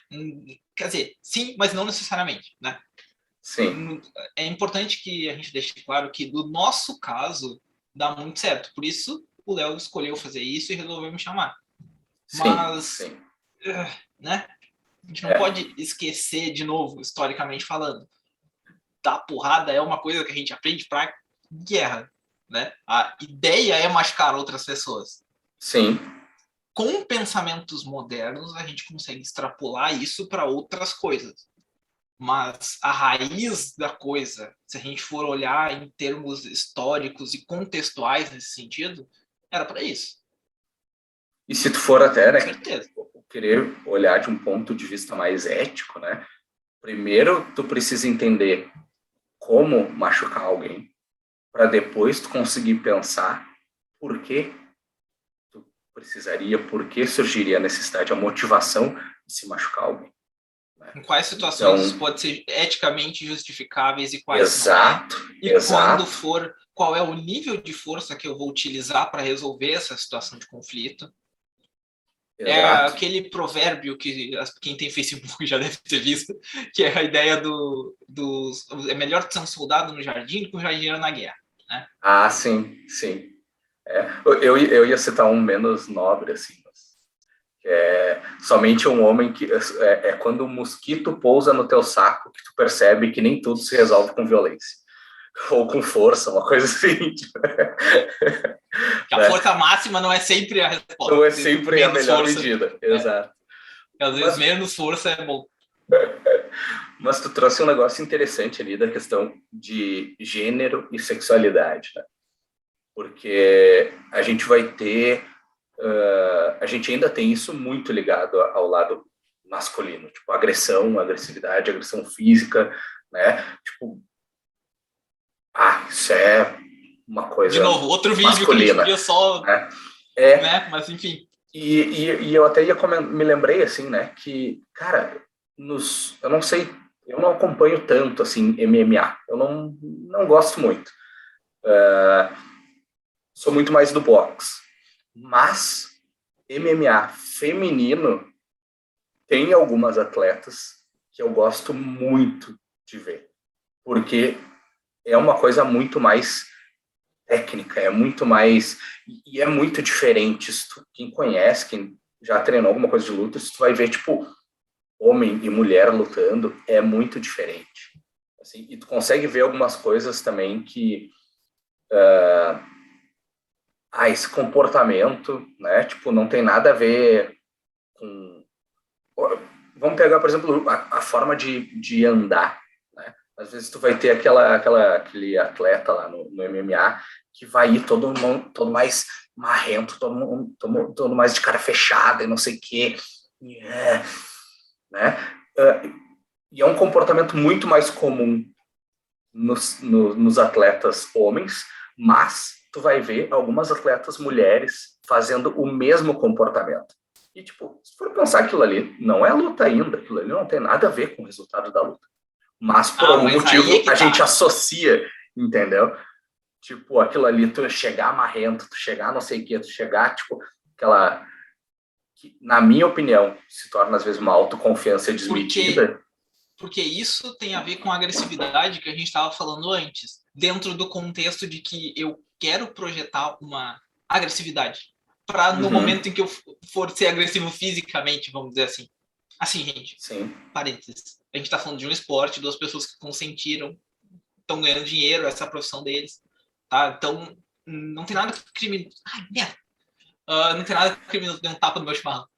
S2: Quer dizer, sim, mas não necessariamente, né?
S1: Sim.
S2: É importante que a gente deixe claro que, no nosso caso, dá muito certo. Por isso, o Léo escolheu fazer isso e resolveu me chamar. Mas, né? A gente não pode esquecer, de novo, historicamente falando. Dar porrada é uma coisa que a gente aprende para guerra, né? A ideia é machucar outras pessoas.
S1: Sim.
S2: Com pensamentos modernos, a gente consegue extrapolar isso para outras coisas. Mas a raiz da coisa, se a gente for olhar em termos históricos e contextuais nesse sentido, era para isso.
S1: E se tu for até, né,
S2: certeza,
S1: querer olhar de um ponto de vista mais ético, né? Primeiro tu precisa entender como machucar alguém, para depois tu conseguir pensar por que tu precisaria, por que surgiria a necessidade, a motivação de se machucar alguém. Né?
S2: Em quais situações isso pode ser eticamente justificáveis e quais
S1: exato,
S2: não é. E quando for, qual é o nível de força que eu vou utilizar para resolver essa situação de conflito. Exato. É aquele provérbio que quem tem Facebook já deve ter visto, que é a ideia é melhor ser um soldado no jardim do que um jardineiro na guerra. Né?
S1: Sim. Eu ia citar um menos nobre, assim, que é somente um homem que... É quando um mosquito pousa no teu saco que tu percebe que nem tudo se resolve com violência. Ou com força, uma coisa assim.
S2: Que a força máxima não é sempre a resposta.
S1: Não é sempre a melhor medida, exato.
S2: Às vezes menos força é bom.
S1: Mas tu trouxe um negócio interessante ali da questão de gênero e sexualidade, né? Porque a gente vai ter... a gente ainda tem isso muito ligado ao lado masculino, tipo agressão, agressividade, agressão física, né? Tipo, isso é uma coisa
S2: de novo, outro vídeo
S1: masculina,
S2: que a gente podia só...
S1: Né?
S2: Né? Mas enfim.
S1: E eu até me lembrei, assim, né, que, cara, eu não sei, eu não acompanho tanto, assim, MMA, eu não gosto muito. Sou muito mais do boxe. Mas MMA feminino tem algumas atletas que eu gosto muito de ver, porque é uma coisa muito mais técnica, é muito mais... E é muito diferente. Quem conhece, quem já treinou alguma coisa de luta, tu vai ver, tipo, homem e mulher lutando, é muito diferente. Assim, e tu consegue ver algumas coisas também que... esse comportamento, né? Tipo, não tem nada a ver com... Vamos pegar, por exemplo, a forma de andar, né? Às vezes tu vai ter aquele atleta lá no MMA que vai ir todo mais marrento, todo mais de cara fechada e não sei o quê. Né? E é um comportamento muito mais comum nos atletas homens, mas tu vai ver algumas atletas mulheres fazendo o mesmo comportamento. E, tipo, se for pensar, aquilo ali não é luta ainda, aquilo ali não tem nada a ver com o resultado da luta. Mas, por algum motivo, a gente associa, entendeu? Tipo, aquilo ali, tu chegar marrento, tu chegar não sei o quê, tu chegar, tipo, aquela... que, na minha opinião, se torna, às vezes, uma autoconfiança desmedida.
S2: Porque isso tem a ver com a agressividade que a gente estava falando antes, dentro do contexto de que eu quero projetar uma agressividade, para no momento em que eu for ser agressivo fisicamente, vamos dizer assim. Assim, gente,
S1: Sim.
S2: Parênteses. A gente está falando de um esporte, duas pessoas que consentiram, estão ganhando dinheiro, essa é a profissão deles, tá? Então, não tem nada criminoso. Ai, merda! Não tem nada criminoso, deu um tapa no meu chimarrão.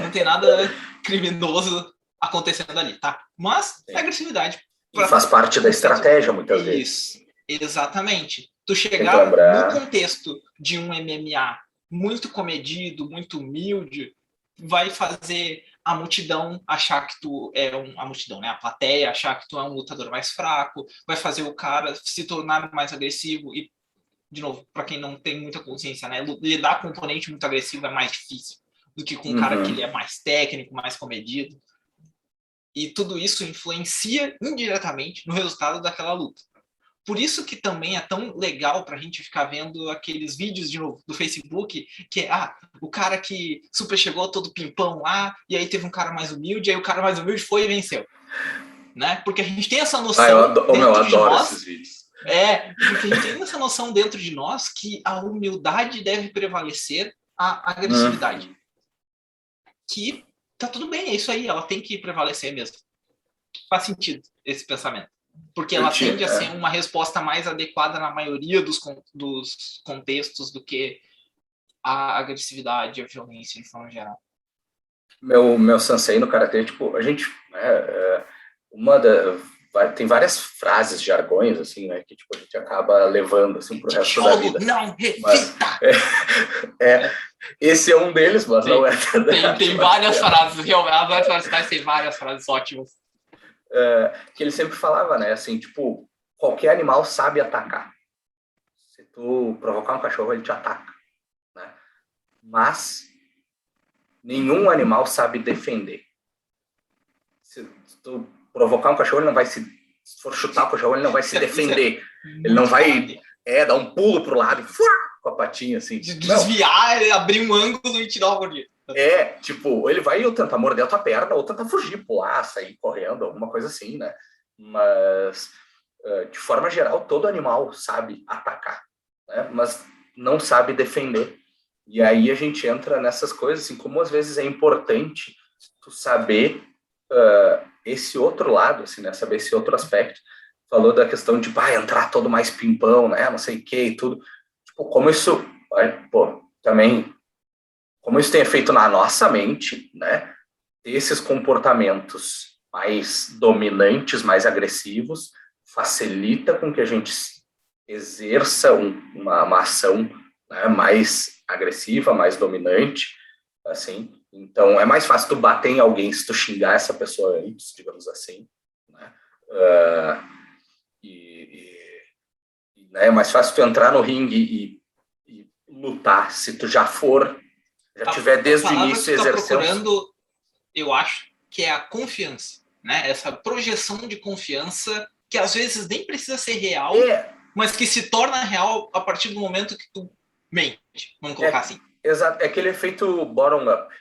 S2: Não tem nada criminoso acontecendo ali, tá? Mas é agressividade.
S1: E faz parte da estratégia, muitas vezes.
S2: Isso, exatamente. Tu chegar no contexto de um MMA muito comedido, muito humilde, vai fazer a multidão achar que tu é a multidão, né? A plateia achar que tu é um lutador mais fraco, vai fazer o cara se tornar mais agressivo e, de novo, para quem não tem muita consciência, né? Lidar com um oponente muito agressivo é mais difícil do que com um cara que ele é mais técnico, mais comedido. E tudo isso influencia indiretamente no resultado daquela luta. Por isso que também é tão legal para a gente ficar vendo aqueles vídeos de novo do Facebook, que é o cara que super chegou todo pimpão lá, e aí teve um cara mais humilde, aí o cara mais humilde foi e venceu. Né? Porque a gente tem essa noção
S1: eu
S2: dentro de
S1: adoro
S2: nós.
S1: Esses vídeos.
S2: Porque a gente tem essa noção dentro de nós que a humildade deve prevalecer a agressividade. Que tá tudo bem, é isso aí, ela tem que prevalecer mesmo. Faz sentido esse pensamento. Porque ela tende a ser uma resposta mais adequada na maioria dos contextos do que a agressividade e a violência de forma geral.
S1: Meu sensei no karatê, tipo, a gente... tem várias frases, jargões, assim, né, que tipo, a gente acaba levando, assim, pro resto da vida.
S2: Não reflita!
S1: Esse é um deles, mas não é...
S2: Tem várias frases, realmente, as universidades têm várias frases ótimas.
S1: Que ele sempre falava, né, assim, tipo, qualquer animal sabe atacar. Se tu provocar um cachorro, ele te ataca, né? Mas nenhum animal sabe defender. Se tu provocar um cachorro, ele não vai se for chutar o cachorro, ele não vai se defender. Ele não vai dar um pulo pro lado com a patinha, assim.
S2: Desviar, abrir um ângulo e tirar uma mordida.
S1: Tipo, ele vai ou tentar morder a tua perna, ou tentar fugir, pular, sair correndo, alguma coisa assim, né? Mas, de forma geral, todo animal sabe atacar, né? Mas não sabe defender. E aí a gente entra nessas coisas, assim, como às vezes é importante tu saber esse outro lado, assim, né? Saber esse outro aspecto. Falou da questão de entrar todo mais pimpão, né? Não sei o que e tudo. Tipo, como isso, também... Como isso tem efeito na nossa mente, né? Ter esses comportamentos mais dominantes, mais agressivos, facilita com que a gente exerça uma ação, né, mais agressiva, mais dominante, assim. Então, é mais fácil tu bater em alguém se tu xingar essa pessoa antes, digamos assim, né? Né, é mais fácil tu entrar no ringue e lutar se tu já tiver desde o início exercendo.
S2: Procurando, eu acho, que é a confiança, né? Essa projeção de confiança que às vezes nem precisa ser real, mas que se torna real a partir do momento que tu mente, vamos colocar assim.
S1: Exato, é aquele efeito bottom-up,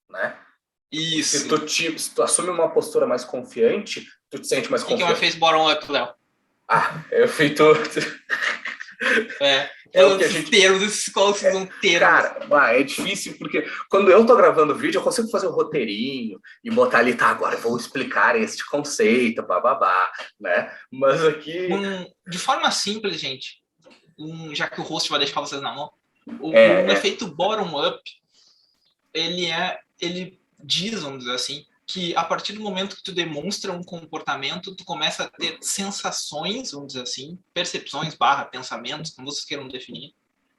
S1: né?
S2: Isso.
S1: Se tu assume uma postura mais confiante, tu te sente mais confiante.
S2: O que fez bottom-up, Léo?
S1: É o efeito...
S2: É o que a gente... termos, esses termos.
S1: Cara, é difícil, porque quando eu tô gravando vídeo, eu consigo fazer um roteirinho e botar ali, agora eu vou explicar este conceito, bababá, né? Mas aqui...
S2: de forma simples, gente, já que o host vai deixar vocês na mão, o efeito bottom-up, ele diz, vamos dizer assim, que a partir do momento que tu demonstra um comportamento, tu começa a ter sensações, vamos dizer assim, percepções / pensamentos, como vocês queiram definir,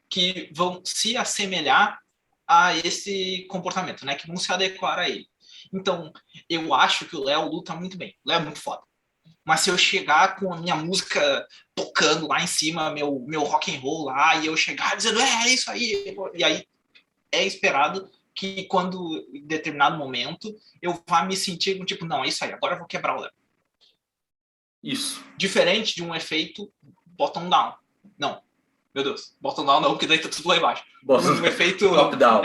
S2: que vão se assemelhar a esse comportamento, né? Que vão se adequar a ele. Então, eu acho que o Léo luta muito bem. O Léo é muito foda. Mas se eu chegar com a minha música tocando lá em cima, meu rock and roll lá, e eu chegar dizendo, é isso aí, e aí é esperado que quando, em determinado momento, eu vá me sentir tipo, não, é isso aí, agora eu vou quebrar o Léo.
S1: Isso.
S2: Diferente de um efeito bottom-down. Não, meu Deus, bottom-down não, porque daí tá tudo lá embaixo. Um efeito...
S1: Top-down,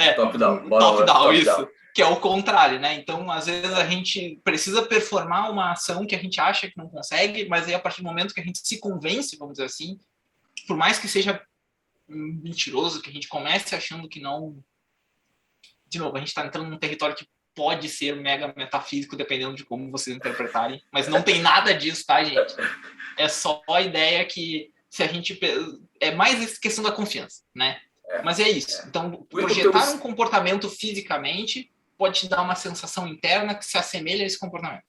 S2: top-down, isso. Que é o contrário, né? Então, às vezes, a gente precisa performar uma ação que a gente acha que não consegue, mas aí, a partir do momento que a gente se convence, vamos dizer assim, por mais que seja mentiroso, que a gente comece achando que não... De novo, a gente está entrando num território que pode ser mega metafísico, dependendo de como vocês interpretarem, mas não tem nada disso, tá, gente? É só a ideia que se a gente... É mais questão da confiança, né? Mas é isso. Então, projetar um comportamento fisicamente pode te dar uma sensação interna que se assemelha a esse comportamento.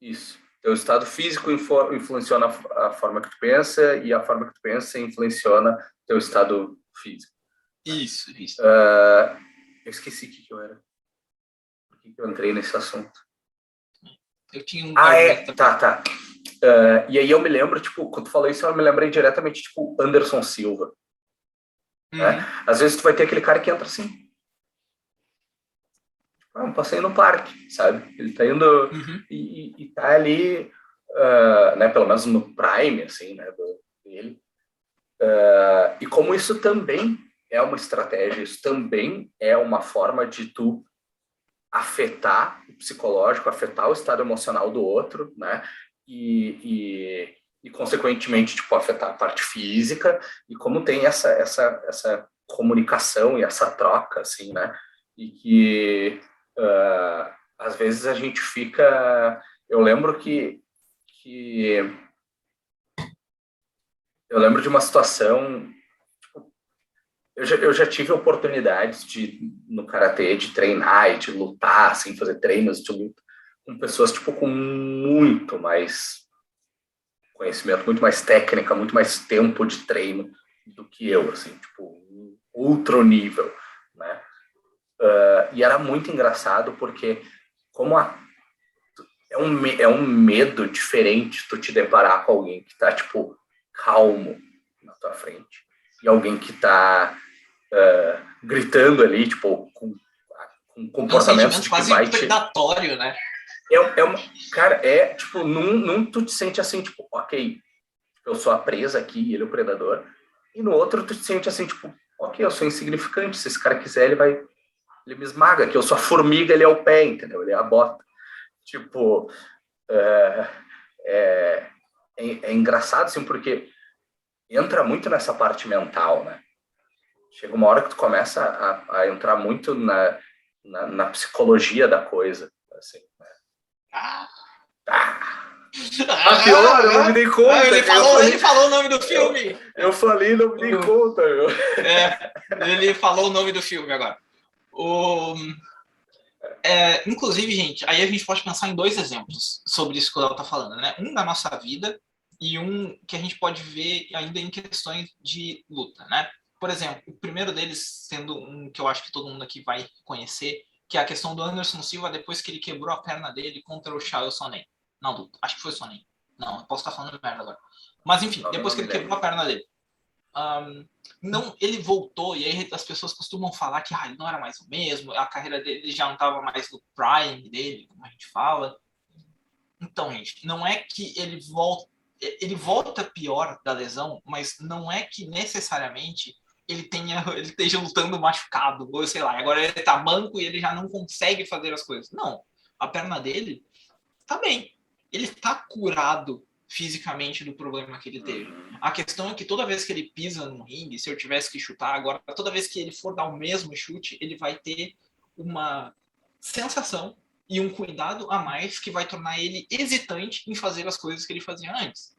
S1: Isso. Teu estado físico influenciona a forma que tu pensa e a forma que tu pensa influenciona teu estado físico.
S2: Isso.
S1: Eu esqueci o que eu era. Por que eu entrei nesse assunto?
S2: Eu tinha um...
S1: Tá. E aí eu me lembro, tipo, quando tu falou isso, eu me lembrei diretamente, tipo, Anderson Silva. Né? Às vezes tu vai ter aquele cara que entra assim. Um passeio no parque, sabe? Ele tá indo e tá ali, né, pelo menos no prime, assim, né, dele. E como isso também é uma estratégia, isso também é uma forma de tu afetar o psicológico, afetar o estado emocional do outro, né? E consequentemente, tipo, afetar a parte física, e como tem essa comunicação e essa troca, assim, né? E que às vezes a gente fica... Eu lembro eu lembro de uma situação... Tipo, eu já tive oportunidades no karatê de treinar e de lutar, assim, fazer treinos de luta com pessoas tipo com muito mais conhecimento, muito mais técnica, muito mais tempo de treino do que eu, assim, tipo, outro nível, né? E era muito engraçado porque como é um medo diferente tu te deparar com alguém que tá, tipo, calmo na tua frente e alguém que tá gritando ali, tipo, com comportamentos de que vai te...
S2: predatório, né?
S1: Cara, tipo, num tu te sente assim, tipo, ok, eu sou a presa aqui, ele é o predador, e no outro tu te sente assim, tipo, ok, eu sou insignificante, se esse cara quiser, ele me esmaga, que eu sou a formiga, ele é o pé, entendeu? Ele é a bota. Tipo, é engraçado, assim, porque entra muito nessa parte mental, né? Chega uma hora que tu começa a entrar muito na psicologia da coisa, assim, né? Pior, eu não me dei conta.
S2: Ele falou o nome do filme.
S1: Eu falei, não me dei conta.
S2: Ele falou o nome do filme agora. Inclusive, gente, aí a gente pode pensar em dois exemplos sobre isso que o Léo tá falando, né? Um da nossa vida e um que a gente pode ver ainda em questões de luta, né? Por exemplo, o primeiro deles sendo um que eu acho que todo mundo aqui vai conhecer, que é a questão do Anderson Silva depois que ele quebrou a perna dele contra o Chael Sonnen. Não, acho que foi o Sonnen. Não, eu posso estar falando merda agora. Mas enfim, depois que ele quebrou a perna dele. Não, ele voltou, e aí as pessoas costumam falar que ele não era mais o mesmo, a carreira dele já não estava mais no prime dele, como a gente fala. Então, gente, não é que ele volta pior da lesão, mas não é que necessariamente ele esteja lutando machucado, ou sei lá, agora ele tá manco e ele já não consegue fazer as coisas. Não, a perna dele tá bem, ele tá curado fisicamente do problema que ele teve. A questão é que toda vez que ele pisa no ringue, se eu tivesse que chutar agora, toda vez que ele for dar o mesmo chute, ele vai ter uma sensação e um cuidado a mais que vai tornar ele hesitante em fazer as coisas que ele fazia antes.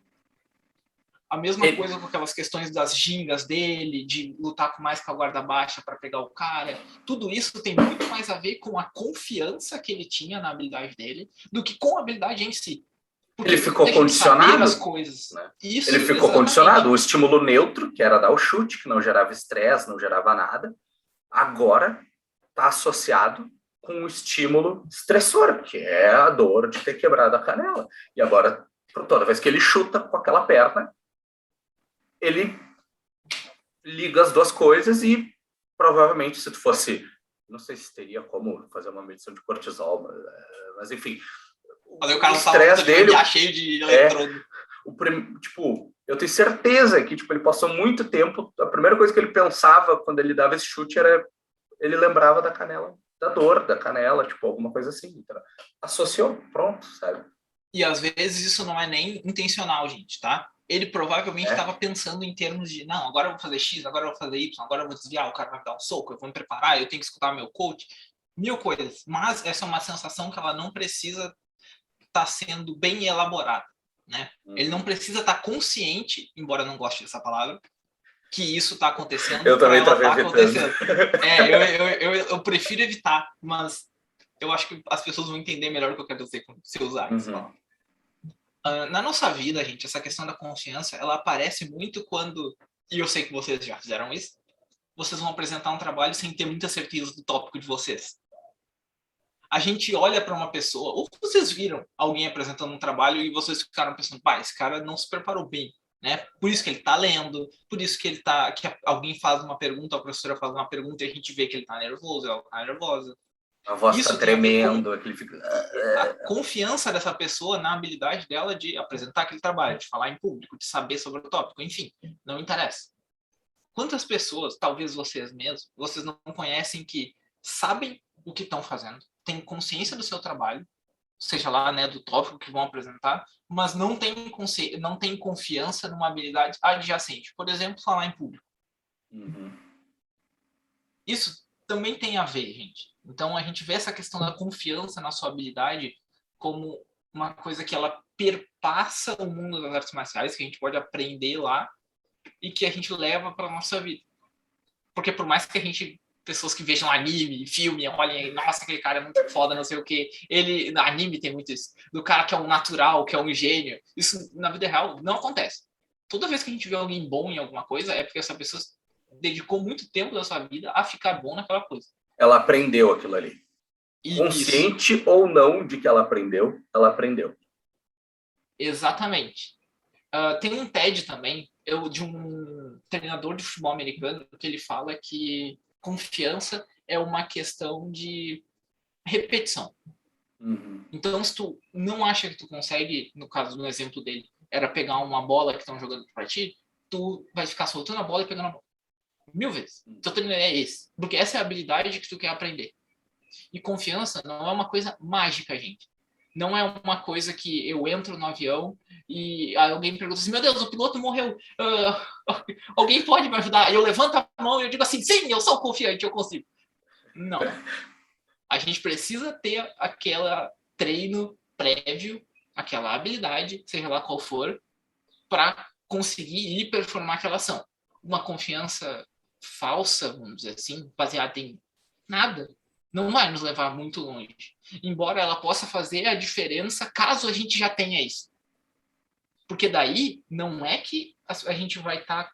S2: A mesma coisa com aquelas questões das gingas dele, de lutar mais com a guarda baixa para pegar o cara. Tudo isso tem muito mais a ver com a confiança que ele tinha na habilidade dele do que com a habilidade em si.
S1: Porque ele ficou condicionado.
S2: As coisas.
S1: Né?
S2: Isso,
S1: ele ficou exatamente condicionado. O estímulo neutro, que era dar o chute, que não gerava estresse, não gerava nada, agora está associado com o estímulo estressor, que é a dor de ter quebrado a canela. E agora toda vez que ele chuta com aquela perna, ele liga as duas coisas e provavelmente se tu fosse, não sei se teria como fazer uma medição de cortisol, mas enfim,
S2: Fazer o cara
S1: o estresse dele
S2: cheio de eletrodo.
S1: Tipo, eu tenho certeza que tipo, ele passou muito tempo, a primeira coisa que ele pensava quando ele dava esse chute era, ele lembrava da canela, da dor da canela, tipo, alguma coisa assim. Então, associou, pronto, sabe?
S2: E às vezes isso não é nem intencional, gente, tá? Ele provavelmente estava pensando em termos de, não, agora eu vou fazer X, agora eu vou fazer Y, agora eu vou desviar, o cara vai me dar um soco, eu vou me preparar, eu tenho que escutar meu coach, mil coisas. Mas essa é uma sensação que ela não precisa estar sendo bem elaborada, né? Ele não precisa estar consciente, embora eu não goste dessa palavra, que isso está acontecendo.
S1: Eu também estava evitando.
S2: Eu prefiro evitar, mas eu acho que as pessoas vão entender melhor o que eu quero dizer se eu usar isso. Na nossa vida, gente, essa questão da confiança, ela aparece muito quando, e eu sei que vocês já fizeram isso, vocês vão apresentar um trabalho sem ter muita certeza do tópico de vocês. A gente olha para uma pessoa, ou vocês viram alguém apresentando um trabalho e vocês ficaram pensando, pá, esse cara não se preparou bem, né? Por isso que ele está lendo, por isso que ele tá, que alguém faz uma pergunta, a professora faz uma pergunta e a gente vê que ele está nervoso, ela está nervosa.
S1: A voz está tremendo. Aquele fica...
S2: A confiança dessa pessoa na habilidade dela de apresentar aquele trabalho, de falar em público, de saber sobre o tópico, enfim, não interessa. Quantas pessoas, talvez vocês mesmos, vocês não conhecem que sabem o que estão fazendo, têm consciência do seu trabalho, seja lá, né, do tópico que vão apresentar, mas não têm confiança numa habilidade adjacente. Por exemplo, falar em público. Isso também tem a ver, gente. Então, a gente vê essa questão da confiança na sua habilidade como uma coisa que ela perpassa o mundo das artes marciais, que a gente pode aprender lá e que a gente leva para a nossa vida. Porque por mais que a gente, pessoas que vejam anime, filme, olhem, nossa, aquele cara é muito foda, não sei o quê. Ele, no anime tem muito isso. Do cara que é um natural, que é um gênio. Isso, na vida real, não acontece. Toda vez que a gente vê alguém bom em alguma coisa, é porque essa pessoa dedicou muito tempo da sua vida a ficar bom naquela coisa.
S1: Ela aprendeu aquilo ali. Consciente ou não de que ela aprendeu, ela aprendeu.
S2: Exatamente. Tem um TED também, de um treinador de futebol americano, que ele fala que confiança é uma questão de repetição. Então, se tu não acha que tu consegue, no caso do exemplo dele, era pegar uma bola que estão jogando para ti, tu vai ficar soltando a bola e pegando a bola. 1000 vezes. Então, treino é esse. Porque essa é a habilidade que tu quer aprender. E confiança não é uma coisa mágica, gente. Não é uma coisa que eu entro no avião e alguém me pergunta assim, meu Deus, o piloto morreu. Alguém pode me ajudar? Eu levanto a mão e eu digo assim, sim, eu sou confiante, eu consigo. Não. A gente precisa ter aquele treino prévio, aquela habilidade, seja lá qual for, para conseguir ir performar aquela ação. Uma confiança falsa, vamos dizer assim, baseada em nada, não vai nos levar muito longe. Embora ela possa fazer a diferença caso a gente já tenha isso. Porque daí não é que a gente vai estar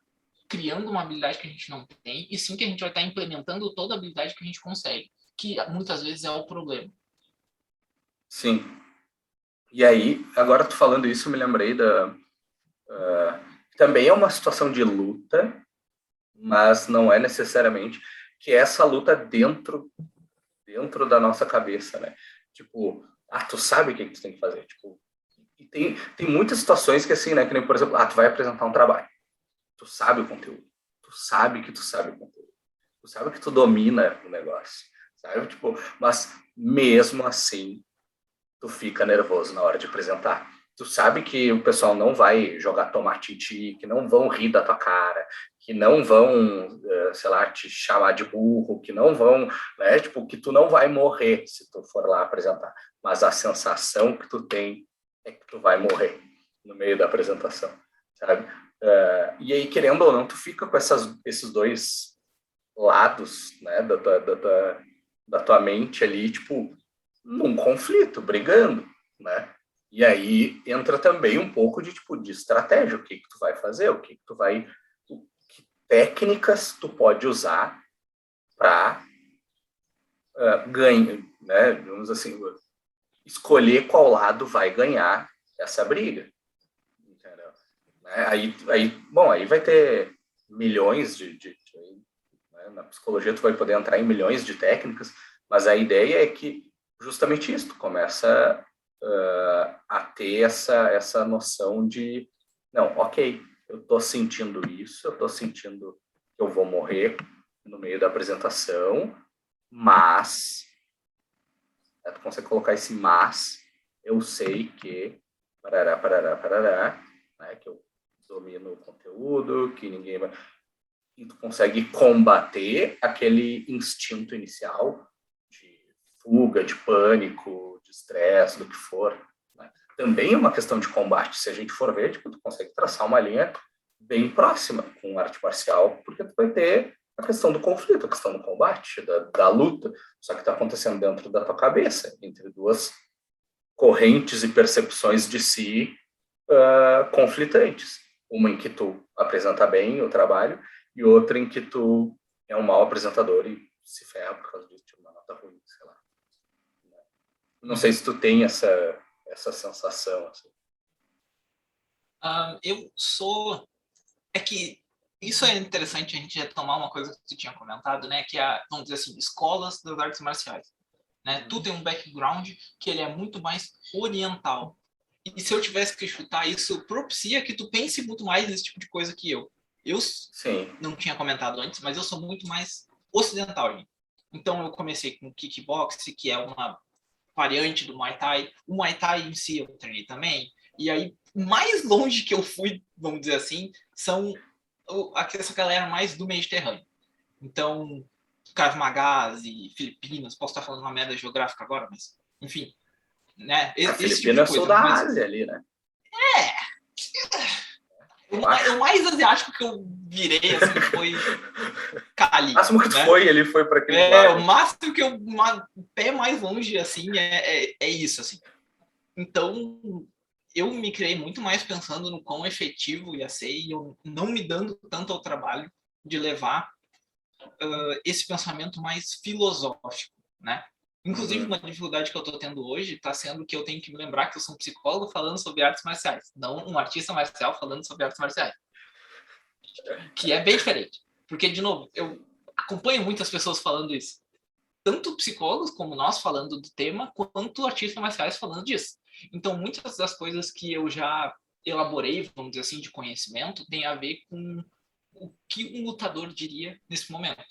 S2: criando uma habilidade que a gente não tem, e sim que a gente vai estar implementando toda a habilidade que a gente consegue, que muitas vezes é o problema.
S1: Sim. E aí, agora tu falando isso, me lembrei também é uma situação de luta, mas não é necessariamente que é essa luta dentro da nossa cabeça, né? Tipo, tu sabe o que tu tem que fazer. Tipo, e tem muitas situações que assim, né? Que nem, por exemplo, tu vai apresentar um trabalho. Tu sabe o conteúdo. Tu sabe que tu sabe o conteúdo. Tu sabe que tu domina o negócio. Sabe? Tipo, mas mesmo assim, tu fica nervoso na hora de apresentar. Tu sabe que o pessoal não vai jogar tomate em ti, que não vão rir da tua cara, que não vão, sei lá, te chamar de burro, que não vão, né, tipo, que tu não vai morrer se tu for lá apresentar. Mas a sensação que tu tem é que tu vai morrer no meio da apresentação, sabe? E aí, querendo ou não, tu fica com esses dois lados, né, da tua mente ali, tipo, num conflito, brigando, né? E aí entra também um pouco de estratégia, o que tu vai fazer, que técnicas tu pode usar para ganhar, né? Vamos assim, escolher qual lado vai ganhar essa briga, Aí vai ter milhões né? Na psicologia tu vai poder entrar em milhões de técnicas, mas a ideia é que justamente isso, tu começa a ter essa noção de, não, ok, eu estou sentindo isso, eu estou sentindo que eu vou morrer no meio da apresentação, mas, tu consegue colocar esse mas, eu sei que, parará, né, que eu domino o conteúdo, que ninguém vai... E tu consegue combater aquele instinto inicial de fuga, de pânico, de estresse, do que for. Né? Também é uma questão de combate. Se a gente for ver, tipo, tu consegue traçar uma linha bem próxima com arte marcial, porque tu vai ter a questão do conflito, a questão do combate, da luta, só que está acontecendo dentro da tua cabeça, entre duas correntes e percepções de si conflitantes. Uma em que tu apresenta bem o trabalho e outra em que tu é um mau apresentador e se ferra por causa disso, tipo uma nota ruim, sei lá. Não sei se tu tem essa sensação. Assim.
S2: Eu sou... É que isso é interessante a gente retomar uma coisa que tu tinha comentado, né? Que é, vamos dizer assim, escolas das artes marciais. Né? Tu tem um background que ele é muito mais oriental. E se eu tivesse que chutar, isso propicia que tu pense muito mais nesse tipo de coisa que eu. Eu
S1: Sim.
S2: não tinha comentado antes, mas eu sou muito mais ocidental. Gente. Então eu comecei com kickboxing, que é uma variante do Muay Thai. O Muay Thai em si eu treinei também. E aí, mais longe que eu fui, vamos dizer assim, são essa galera mais do Mediterrâneo. Então, Krav Maga e Filipinas, posso estar falando uma merda geográfica agora, mas, enfim, né?
S1: A
S2: Esse tipo
S1: Filipina
S2: de
S1: é sul
S2: coisa.
S1: da
S2: Mas,
S1: Ásia ali, né?
S2: o mais asiático que eu virei, assim, foi Cali.
S1: O máximo que tu
S2: né?
S1: foi, ele foi para aquele
S2: lado.
S1: O
S2: máximo que eu... pé mais longe, assim, é isso, assim. Então, eu me criei muito mais pensando no quão efetivo ia ser e eu não me dando tanto ao trabalho de levar esse pensamento mais filosófico, né? Inclusive, uma dificuldade que eu estou tendo hoje está sendo que eu tenho que me lembrar que eu sou um psicólogo falando sobre artes marciais, não um artista marcial falando sobre artes marciais. Que é bem diferente. Porque, de novo, eu acompanho muitas pessoas falando isso. Tanto psicólogos como nós falando do tema, quanto artistas marciais falando disso. Então, muitas das coisas que eu já elaborei, vamos dizer assim, de conhecimento, tem a ver com o que um lutador diria nesse momento.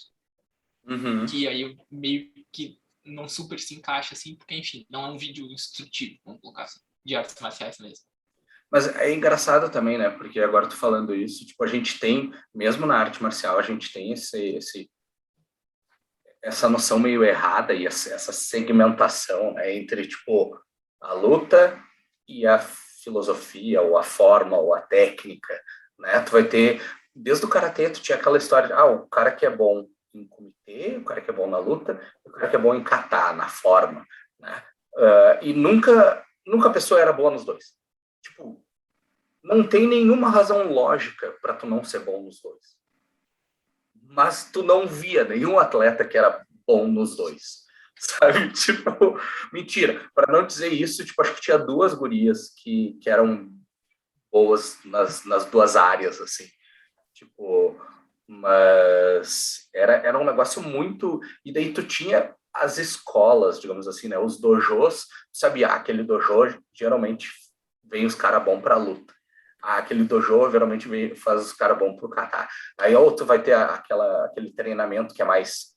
S2: Que aí eu meio que não super se encaixa assim, porque, enfim, não é um vídeo instrutivo, vamos colocar assim, de artes marciais mesmo.
S1: Mas é engraçado também, né? Porque agora tu falando isso, tipo, a gente tem, mesmo na arte marcial, a gente tem essa noção meio errada e essa segmentação, né, entre, tipo, a luta e a filosofia, ou a forma, ou a técnica, né? Tu vai ter, desde o karatê, tu tinha aquela história de, o cara que é bom em comitê, o cara que é bom na luta, o cara que é bom em kata, na forma, né? E nunca a pessoa era boa nos dois. Tipo, não tem nenhuma razão lógica para tu não ser bom nos dois. Mas tu não via nenhum atleta que era bom nos dois. Sabe? Tipo, mentira. Para não dizer isso, tipo, acho que tinha duas gurias que eram boas nas duas áreas, assim. Tipo, mas era um negócio muito... E daí tu tinha as escolas, digamos assim, né? Os dojos, sabia, aquele dojo geralmente vem os caras bons pra luta. Aquele dojo geralmente faz os caras bons pro kata. Aí ou tu vai ter aquele treinamento que é mais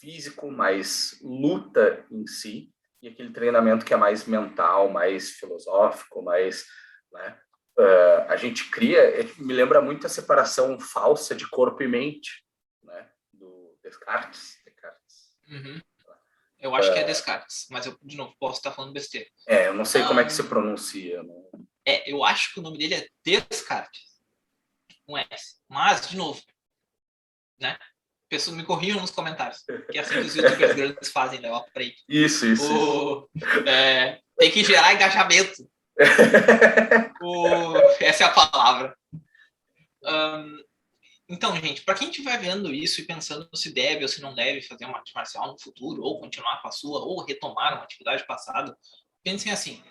S1: físico, mais luta em si, e aquele treinamento que é mais mental, mais filosófico, mais... Né? A gente cria, me lembra muito a separação falsa de corpo e mente, né? Do Descartes.
S2: Uhum. Eu acho que é Descartes, mas eu, de novo, posso estar falando besteira.
S1: Eu não sei como é que se pronuncia. Né?
S2: Eu acho que o nome dele é Descartes, com S. Mas, de novo, né? Pessoas me corrijam nos comentários, que é assim que os youtubers grandes fazem, né? Eu aprendi.
S1: Isso.
S2: Tem que gerar engajamento. Essa é a palavra. Então, gente, para quem estiver vendo isso e pensando se deve ou se não deve fazer uma arte marcial no futuro, ou continuar com a sua, ou retomar uma atividade passada, pensem assim: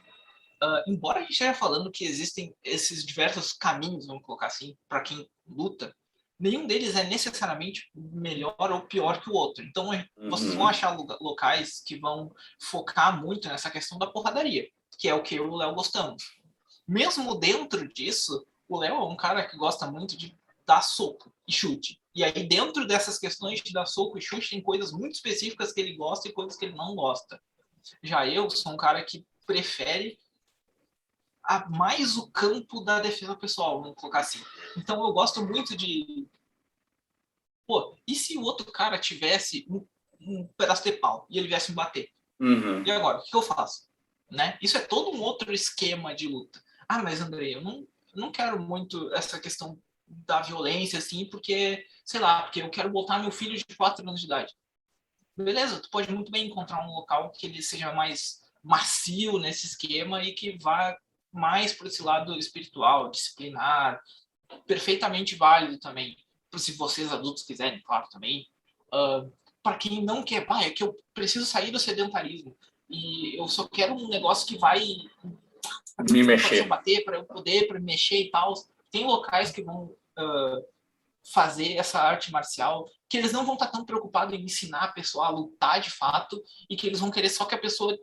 S2: embora a gente esteja falando que existem esses diversos caminhos, vamos colocar assim, para quem luta, nenhum deles é necessariamente melhor ou pior que o outro. Então, vocês vão achar locais que vão focar muito nessa questão da porradaria, que é o que eu e o Léo gostamos. Mesmo dentro disso, o Léo é um cara que gosta muito de dar soco e chute. E aí, dentro dessas questões de dar soco e chute, tem coisas muito específicas que ele gosta e coisas que ele não gosta. Já eu sou um cara que prefere mais o campo da defesa pessoal, vamos colocar assim. Então eu gosto muito de... Pô, e se o outro cara tivesse um pedaço de pau e ele viesse me bater? E agora, o que eu faço? Né? Isso é todo um outro esquema de luta. Ah, mas Andrei, eu não quero muito essa questão da violência, assim, porque, sei lá, porque eu quero botar meu filho de 4 anos de idade. Beleza, tu pode muito bem encontrar um local que ele seja mais macio nesse esquema e que vá mais para esse lado espiritual, disciplinar, perfeitamente válido também, se vocês adultos quiserem, claro, também. Para quem não quer, é que eu preciso sair do sedentarismo e eu só quero um negócio que vai
S1: me mexer,
S2: bater para eu poder para mexer e tal. Tem locais que vão fazer essa arte marcial, que eles não vão estar tão preocupados em ensinar a pessoa a lutar de fato e que eles vão querer só que a pessoa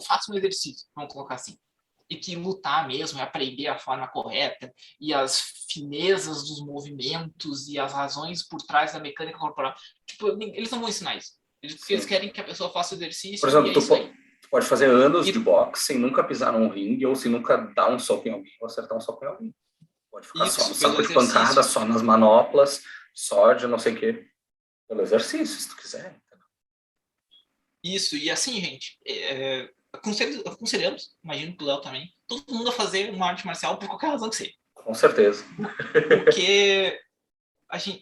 S2: faça um exercício, vamos colocar assim. E que lutar mesmo é aprender a forma correta e as finezas dos movimentos e as razões por trás da mecânica corporal. Tipo, eles não vão ensinar isso. Eles querem que a pessoa faça exercício.
S1: Por exemplo,
S2: e é isso aí.
S1: Tu pode fazer anos de boxe sem nunca pisar num ringue ou sem nunca dar um soco em alguém ou acertar um soco em alguém. Pode ficar só no saco de pancada, só nas manoplas, só de não sei o quê. Pelo exercício, se tu quiser.
S2: Isso, e assim, gente, aconselhamos, imagino que o Léo também, todo mundo a fazer uma arte marcial por qualquer razão que seja.
S1: Com certeza.
S2: Porque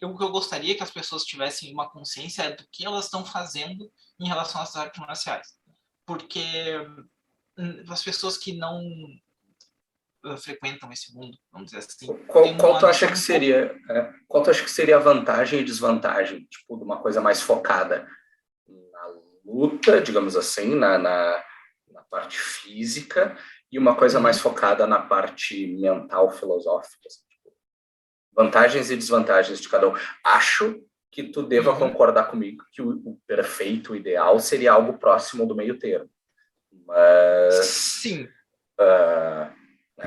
S2: o que eu gostaria que as pessoas tivessem uma consciência do que elas estão fazendo em relação às artes marciais. Porque as pessoas que não frequentam esse mundo, vamos dizer assim.
S1: Qual tu acha que seria, qual tu acha que seria a vantagem e desvantagem, tipo, de uma coisa mais focada na luta, digamos assim, na parte física, e uma coisa mais focada na parte mental, filosófica? Assim, tipo, vantagens e desvantagens de cada um. Acho que tu deva concordar comigo que o perfeito, o ideal, seria algo próximo do meio termo. Mas...
S2: Sim.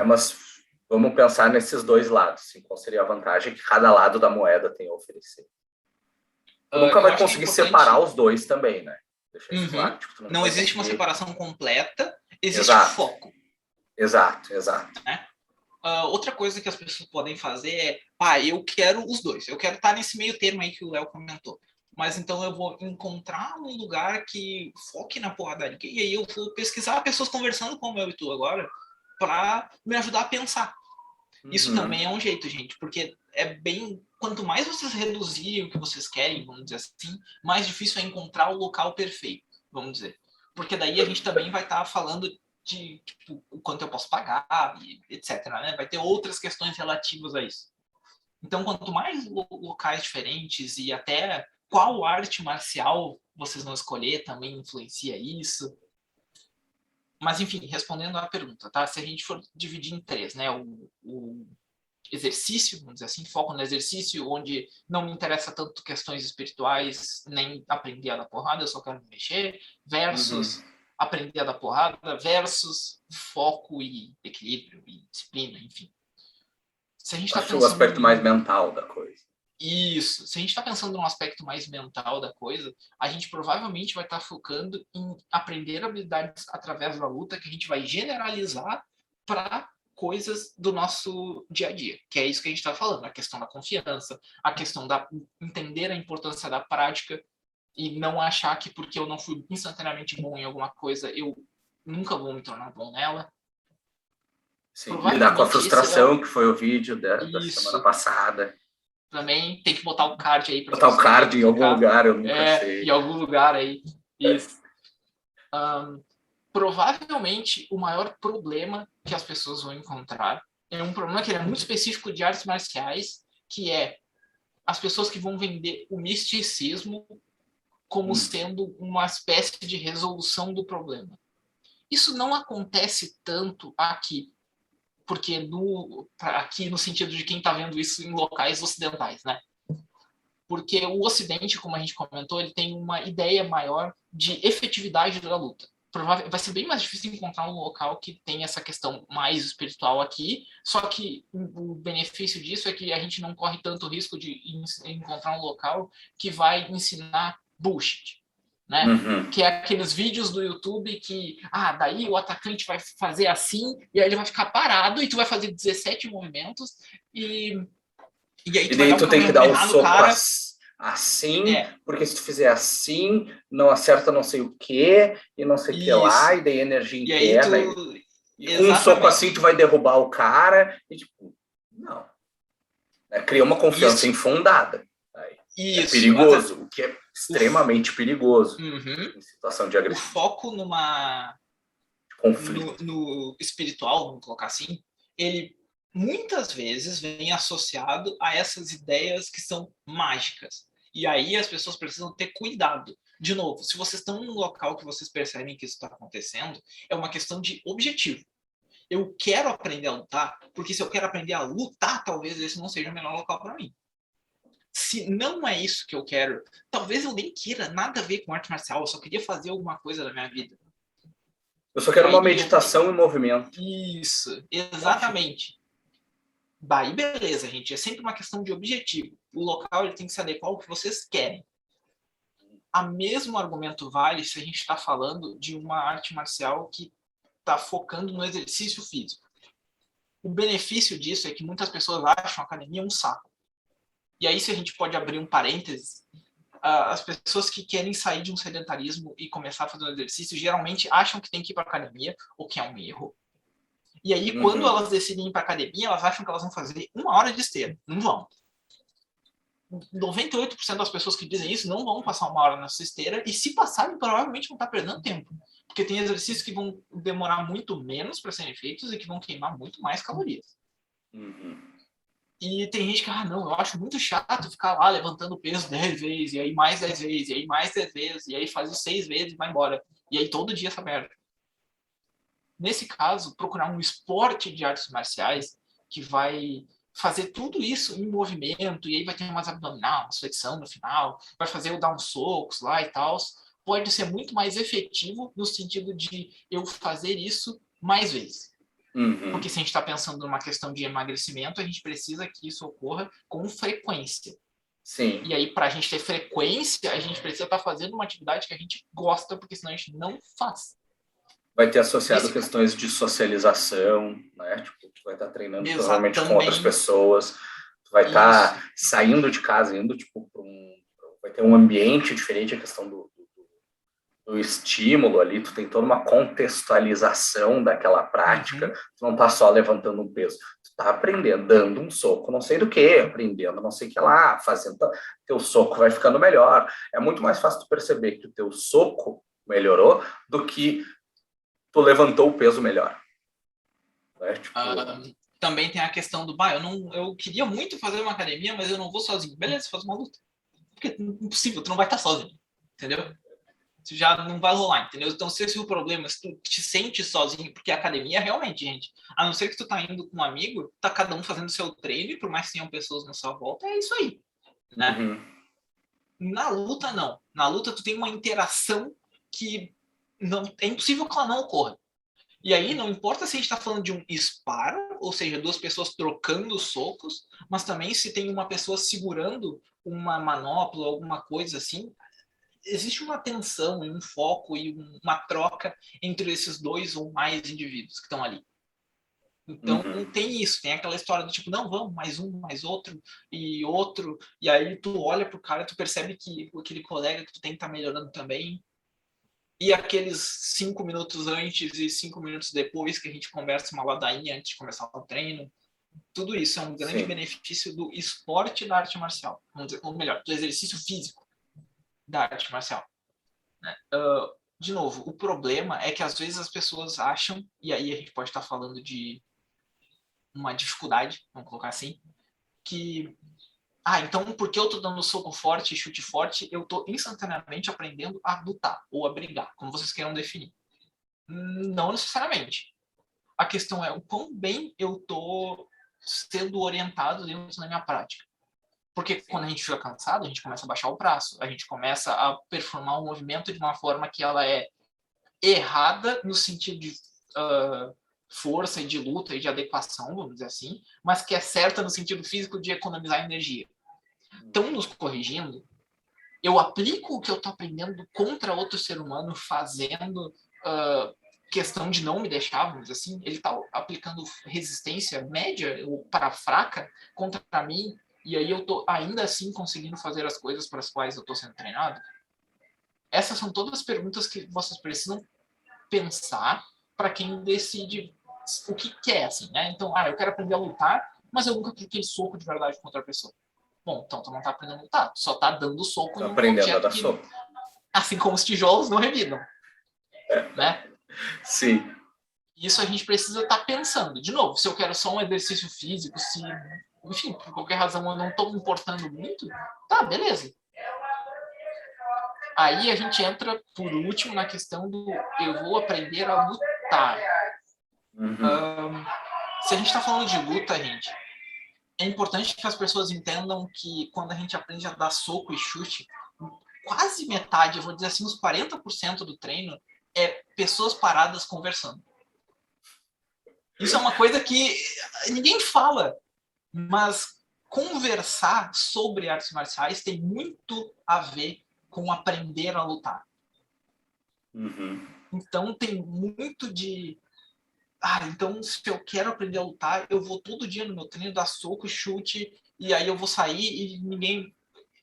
S1: Mas vamos pensar nesses dois lados. Assim, qual seria a vantagem que cada lado da moeda tem a oferecer? Tu nunca vai conseguir separar os dois também, né? Deixa isso claro. Tipo,
S2: não existe uma separação completa, existe foco.
S1: Exato.
S2: Né? Outra coisa que as pessoas podem fazer é, eu quero os dois. Eu quero estar nesse meio termo aí que o Léo comentou. Mas então eu vou encontrar um lugar que foque na porradaria. E aí eu vou pesquisar pessoas conversando como eu e tu agora para me ajudar a pensar. Isso também é um jeito, gente, porque é bem... Quanto mais vocês reduzirem o que vocês querem, vamos dizer assim, mais difícil é encontrar o local perfeito, vamos dizer. Porque daí a gente também vai estar falando de tipo, o quanto eu posso pagar, etc. Né? Vai ter outras questões relativas a isso. Então, quanto mais locais diferentes e até qual arte marcial vocês vão escolher também influencia isso. Mas, enfim, respondendo à pergunta, tá? Se a gente for dividir em 3, né? O exercício, vamos dizer assim, foco no exercício, onde não me interessa tanto questões espirituais, nem aprender a dar porrada, eu só quero me mexer, versus aprender a dar porrada, versus foco e equilíbrio e disciplina, enfim. Se a gente tá pensando
S1: o aspecto mais mental da coisa.
S2: Isso. Se a gente está pensando num aspecto mais mental da coisa, a gente provavelmente vai estar focando em aprender habilidades através da luta que a gente vai generalizar para coisas do nosso dia a dia, que é isso que a gente está falando, a questão da confiança, a questão da entender a importância da prática e não achar que porque eu não fui instantaneamente bom em alguma coisa, eu nunca vou me tornar bom nela.
S1: Sim, lidar com a frustração, que foi o vídeo da semana passada.
S2: Também tem que botar o card aí.
S1: Botar o card em algum lugar, eu nunca sei.
S2: Em algum lugar aí. Isso. Provavelmente, o maior problema que as pessoas vão encontrar é um problema que é muito específico de artes marciais, que é as pessoas que vão vender o misticismo como sendo uma espécie de resolução do problema. Isso não acontece tanto aqui, porque aqui no sentido de quem está vendo isso em locais ocidentais, né? Porque o Ocidente, como a gente comentou, ele tem uma ideia maior de efetividade da luta. Vai ser bem mais difícil encontrar um local que tem essa questão mais espiritual aqui, só que o benefício disso é que a gente não corre tanto risco de encontrar um local que vai ensinar bullshit, né?
S1: Uhum.
S2: Que é aqueles vídeos do YouTube que, daí o atacante vai fazer assim, e aí ele vai ficar parado, e tu vai fazer 17 movimentos, e aí
S1: E
S2: tu vai
S1: daí
S2: dar um
S1: tu tem que dar o
S2: kamehameha no
S1: soco
S2: cara.
S1: assim, porque se tu fizer assim, não acerta não sei o que, e não sei o que lá,
S2: Isso.
S1: e daí energia
S2: E aí tu...
S1: interna. E com um soco assim
S2: Exatamente.
S1: tu vai derrubar o cara, e tipo, não. Cria uma confiança
S2: Isso.
S1: infundada. É
S2: Isso.
S1: perigoso, o que é
S2: O, f-
S1: extremamente perigoso
S2: uhum.
S1: em situação de
S2: O
S1: agressão,
S2: foco
S1: de conflito.
S2: no espiritual, vamos colocar assim, ele muitas vezes vem associado a essas ideias que são mágicas. E aí as pessoas precisam ter cuidado. De novo, se vocês estão num local que vocês percebem que isso está acontecendo, é uma questão de objetivo. Eu quero aprender a lutar, porque se eu quero aprender a lutar, talvez esse não seja o melhor local para mim. Se não é isso que eu quero, talvez eu nem queira nada a ver com arte marcial, eu só queria fazer alguma coisa da minha vida.
S1: Eu só
S2: E
S1: quero uma
S2: aí
S1: meditação em movimento.
S2: Isso,
S1: Ótimo.
S2: exatamente. Daí beleza, gente, é sempre uma questão de objetivo. O local ele tem que se adequar ao que vocês querem. A mesmo argumento vale se a gente está falando de uma arte marcial que está focando no exercício físico. O benefício disso é que muitas pessoas acham a academia um saco. E aí, se a gente pode abrir um parênteses, as pessoas que querem sair de um sedentarismo e começar a fazer um exercício geralmente acham que tem que ir para academia, o que é um erro. E aí, quando elas decidem ir para academia, elas acham que elas vão fazer 1 hora de esteira. Não vão. 98% das pessoas que dizem isso não vão passar 1 hora nessa esteira, e se passarem, provavelmente vão estar perdendo tempo. Porque tem exercícios que vão demorar muito menos para serem feitos e que vão queimar muito mais calorias. E tem gente que, não, eu acho muito chato ficar lá levantando peso 10 vezes, e aí mais 10 vezes, e aí mais 10 vezes, e aí faz os 6 vezes e vai embora. E aí todo dia essa merda. Nesse caso, procurar um esporte de artes marciais que vai fazer tudo isso em movimento, e aí vai ter umas abdominal, uma flexão no final, vai fazer eu dar uns socos lá e tal, pode ser muito mais efetivo no sentido de eu fazer isso mais vezes. Porque se a gente está pensando numa questão de emagrecimento, a gente precisa que isso ocorra com frequência.
S1: Sim.
S2: E aí, para a gente ter frequência, a gente precisa estar fazendo uma atividade que a gente gosta, porque senão a gente não faz.
S1: Vai ter associado questões de socialização, né? Tipo, tu vai estar treinando provavelmente com outras pessoas, tu vai estar saindo de casa, indo tipo vai ter um ambiente diferente, a questão do estímulo ali, tu tem toda uma contextualização daquela prática, tu não tá só levantando um peso, tu tá aprendendo, dando um soco, não sei do que, aprendendo não sei o que lá, fazendo, teu soco vai ficando melhor. É muito mais fácil tu perceber que o teu soco melhorou do que tu levantou o peso melhor. Né? Tipo...
S2: também tem a questão do, eu queria muito fazer uma academia, mas eu não vou sozinho. Beleza, faz uma luta. Porque é impossível, tu não vai estar sozinho, entendeu? Tu já não vai rolar, entendeu? Então, se esse é o problema, se tu te sente sozinho, porque a academia realmente, gente, a não ser que tu tá indo com um amigo, tá cada um fazendo seu treino, e por mais que tenham pessoas na sua volta, é isso aí, né? Na luta, não. Na luta, tu tem uma interação que não, é impossível que ela não ocorra. E aí, não importa se a gente está falando de um disparo, ou seja, 2 pessoas trocando socos, mas também se tem uma pessoa segurando uma manopla, alguma coisa assim, existe uma tensão e um foco e uma troca entre esses 2 ou mais indivíduos que estão ali. Então, tem isso, tem aquela história do tipo, não, vamos, mais um, mais outro, e aí tu olha pro cara, tu percebe que aquele colega que tu tem que tá melhorando também, e aqueles 5 minutos antes e 5 minutos depois que a gente conversa uma ladainha antes de começar o treino, tudo isso é um grande benefício do esporte da arte marcial, ou melhor, do exercício físico da arte marcial. Né? De novo, o problema é que às vezes as pessoas acham, e aí a gente pode estar falando de uma dificuldade, vamos colocar assim, que então porque eu tô dando soco forte e chute forte, eu tô instantaneamente aprendendo a lutar ou a brigar, como vocês queiram definir. Não necessariamente. A questão é o quão bem eu estou sendo orientado dentro da minha prática. Porque quando a gente fica cansado, a gente começa a baixar o braço, a gente começa a performar o movimento de uma forma que ela é errada no sentido de força e de luta e de adequação, vamos dizer assim, mas que é certa no sentido físico de economizar energia. Estão nos corrigindo, eu aplico o que eu estou aprendendo contra outro ser humano, fazendo questão de não me deixar, vamos dizer assim, ele está aplicando resistência média ou para fraca contra mim, e aí eu estou ainda assim conseguindo fazer as coisas para as quais eu estou sendo treinado? Essas são todas as perguntas que vocês precisam pensar para quem decide o que quer, assim, né? Então, eu quero aprender a lutar, mas eu nunca apliquei soco de verdade contra a pessoa. Bom, então tu não tá aprendendo a lutar, tu só tá dando soco
S1: Tá
S2: em um
S1: aprendendo a
S2: objeto
S1: dar
S2: que,
S1: soco.
S2: assim como os tijolos, não revidam, né?
S1: Sim.
S2: Isso a gente precisa estar pensando. De novo, se eu quero só um exercício físico, se, enfim, por qualquer razão eu não estou me importando muito, tá, beleza. Aí a gente entra, por último, na questão do eu vou aprender a lutar. Se a gente está falando de luta, gente, é importante que as pessoas entendam que quando a gente aprende a dar soco e chute, quase metade, eu vou dizer assim, uns 40% do treino é pessoas paradas conversando. Isso é uma coisa que ninguém fala, mas conversar sobre artes marciais tem muito a ver com aprender a lutar. Então tem muito de então se eu quero aprender a lutar, eu vou todo dia no meu treino dar soco e chute, e aí eu vou sair e ninguém...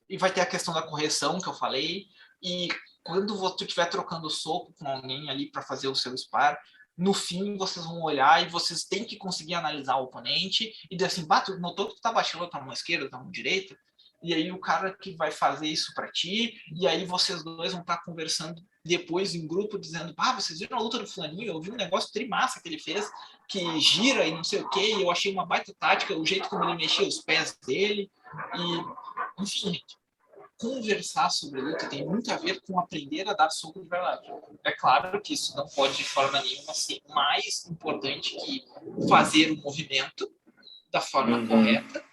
S2: E vai ter a questão da correção que eu falei, e quando você estiver trocando soco com alguém ali para fazer o seu spar, no fim vocês vão olhar e vocês têm que conseguir analisar o oponente e dizer assim, tu notou que tu tá baixando a tua mão esquerda, a tua mão direita? E aí o cara que vai fazer isso para ti, e aí vocês dois vão estar conversando depois em grupo, dizendo, vocês viram a luta do fulaninho? Eu vi um negócio trimassa que ele fez, que gira e não sei o que, e eu achei uma baita tática, o jeito como ele mexia os pés dele, e enfim, gente, conversar sobre luta tem muito a ver com aprender a dar soco de verdade. É claro que isso não pode de forma nenhuma ser mais importante que fazer o movimento da forma correta,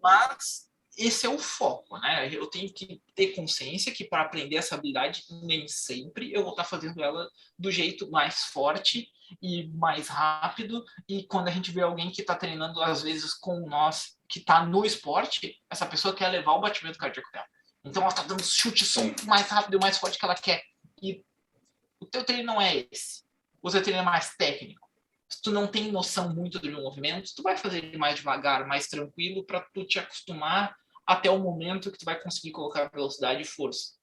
S2: mas esse é o foco, né? Eu tenho que ter consciência que para aprender essa habilidade, nem sempre eu vou estar fazendo ela do jeito mais forte e mais rápido, e quando a gente vê alguém que está treinando, às vezes, com nós, que está no esporte, essa pessoa quer levar o batimento cardíaco dela. Então ela está dando chute só mais rápido e mais forte que ela quer. E o teu treino não é esse. O teu treino é mais técnico. Se tu não tem noção muito do meu movimento, tu vai fazer ele mais devagar, mais tranquilo, para tu te acostumar até o momento que tu vai conseguir colocar velocidade e força.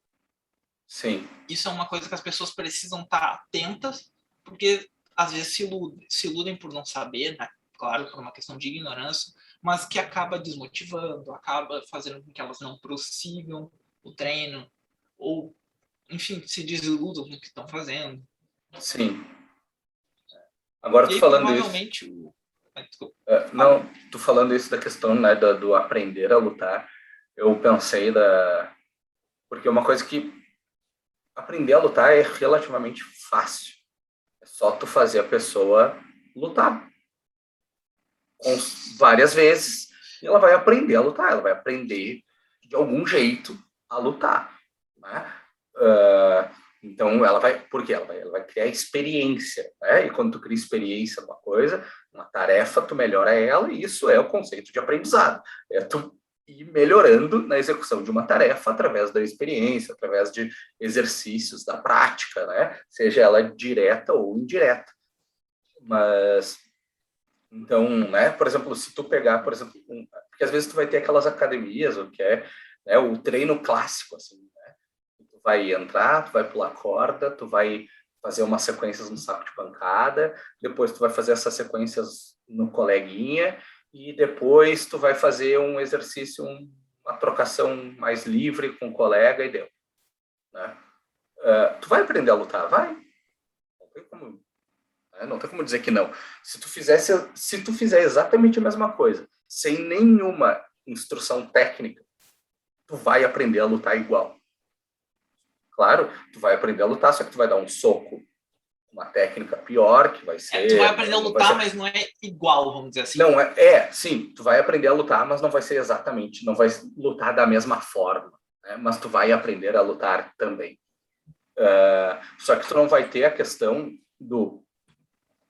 S1: Sim.
S2: Isso é uma coisa que as pessoas precisam estar atentas, porque às vezes se iludem por não saber, né? Claro, por uma questão de ignorância, mas que acaba desmotivando, acaba fazendo com que elas não prossigam o treino, ou, enfim, se desiludam com o que estão fazendo.
S1: Sim. Agora,
S2: e aí,
S1: falando isso... tu falando isso da questão, né, do aprender a lutar, eu pensei porque uma coisa que aprender a lutar é relativamente fácil. É só tu fazer a pessoa lutar várias vezes e ela vai aprender a lutar, ela vai aprender de algum jeito a lutar, né? Então ela vai, porque ela vai criar experiência, né? E quando tu cria experiência numa coisa, uma tarefa, tu melhora ela, e isso é o conceito de aprendizado. É tu ir melhorando na execução de uma tarefa através da experiência, através de exercícios da prática, né? Seja ela direta ou indireta. Mas então, né, por exemplo, se tu pegar, por exemplo, porque às vezes tu vai ter aquelas academias, o que é, né, o treino clássico, assim, né? Tu vai entrar, tu vai pular corda, tu vai fazer umas sequências no saco de pancada, depois tu vai fazer essas sequências no coleguinha, e depois tu vai fazer um exercício, uma trocação mais livre com o colega e deu, né? Tu vai aprender a lutar? Vai. Não tem como dizer que não. Se tu fizer exatamente a mesma coisa, sem nenhuma instrução técnica, tu vai aprender a lutar igual. Claro, tu vai aprender a lutar, só que tu vai dar um soco, uma técnica pior, que vai ser...
S2: Tu vai aprender a lutar, mas não é igual, vamos dizer assim.
S1: Não, sim, tu vai aprender a lutar, mas não vai ser exatamente, não vai lutar da mesma forma, né? Mas tu vai aprender a lutar também. Só que tu não vai ter a questão do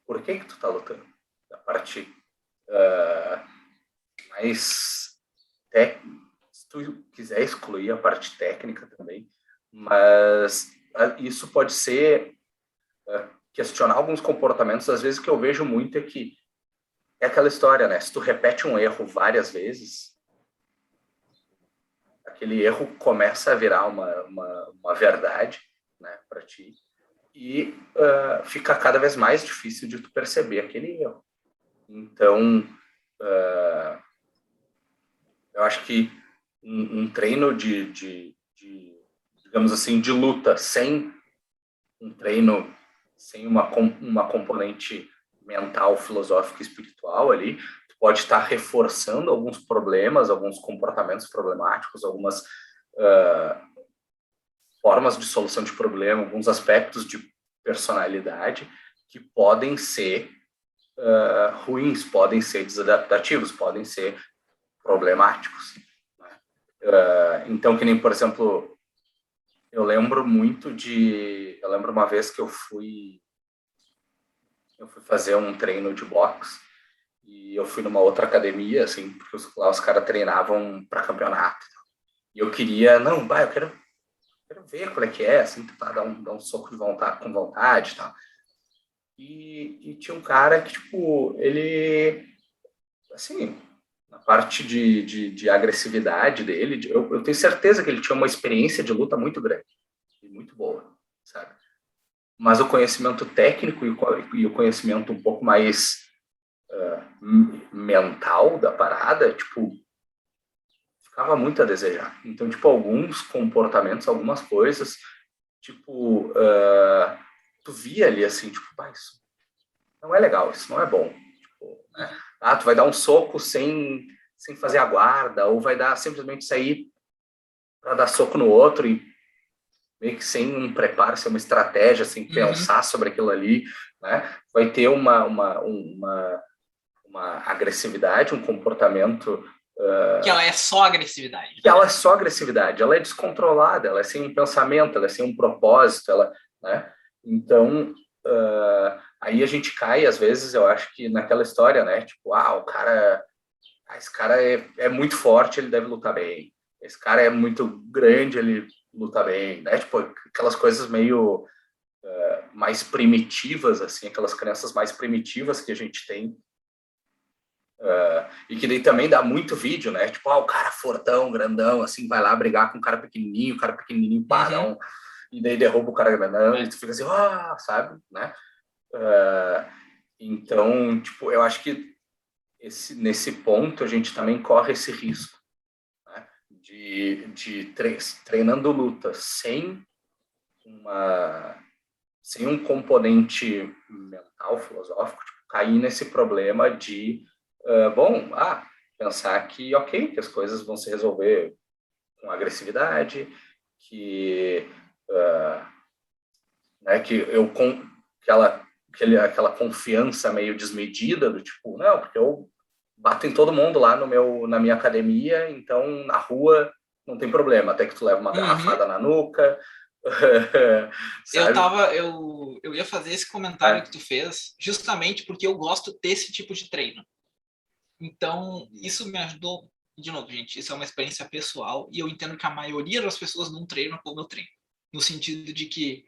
S1: por que tu tá lutando, da parte mais técnica, se tu quiser excluir a parte técnica também, mas isso pode ser questionar alguns comportamentos. Às vezes o que eu vejo muito é que é aquela história, né? Se tu repete um erro várias vezes, aquele erro começa a virar uma verdade, né, para ti, e fica cada vez mais difícil de tu perceber aquele erro. Então, eu acho que um treino digamos assim, de luta sem um treino, sem uma componente mental, filosófica e espiritual ali, tu pode estar reforçando alguns problemas, alguns comportamentos problemáticos, algumas formas de solução de problema, alguns aspectos de personalidade que podem ser ruins, podem ser desadaptativos, podem ser problemáticos. Né? Então, que nem, por exemplo, eu lembro uma vez que eu fui fazer um treino de boxe e eu fui numa outra academia, assim, porque lá os caras treinavam para campeonato. E eu queria, eu quero ver qual é que é, assim, tentar dar um soco de vontade, com vontade e tal. E tinha um cara que, tipo, ele, assim, na parte de agressividade dele, eu tenho certeza que ele tinha uma experiência de luta muito grande e muito boa, sabe? Mas o conhecimento técnico e o conhecimento um pouco mais mental da parada, tipo, ficava muito a desejar. Então, tipo, alguns comportamentos, algumas coisas, tipo, tu via ali assim, tipo, isso não é legal, isso não é bom. Tipo, né? Tu vai dar um soco sem fazer a guarda, ou vai simplesmente sair para dar soco no outro e meio que sem um preparo, sem uma estratégia, sem pensar sobre aquilo ali, né? Vai ter uma agressividade, um comportamento
S2: que ela é só agressividade.
S1: Que ela é só agressividade, ela é descontrolada, ela é sem um pensamento, ela é sem um propósito, né? Então, aí a gente cai, às vezes, eu acho que naquela história, né? Tipo, esse cara é muito forte, ele deve lutar bem. Esse cara é muito grande, ele luta bem, né? Tipo, aquelas coisas meio mais primitivas, assim, aquelas crenças mais primitivas que a gente tem. E que daí também dá muito vídeo, né? Tipo, o cara fortão, grandão, assim, vai lá brigar com o cara pequenininho parão, e daí derruba o cara grandão, e tu fica assim, sabe? Né? Então, tipo, eu acho que nesse ponto a gente também corre esse risco, né? De treinando luta sem um componente mental, filosófico, tipo, cair nesse problema de pensar que, ok, que as coisas vão se resolver com agressividade, que, né, aquela confiança meio desmedida do tipo, não, porque eu bato em todo mundo lá na minha academia, então na rua não tem problema, até que tu leva uma garrafada na nuca.
S2: Eu ia fazer esse comentário que tu fez justamente porque eu gosto desse tipo de treino. Então, isso me ajudou. De novo, gente, isso é uma experiência pessoal e eu entendo que a maioria das pessoas não treinam como eu treino. No sentido de que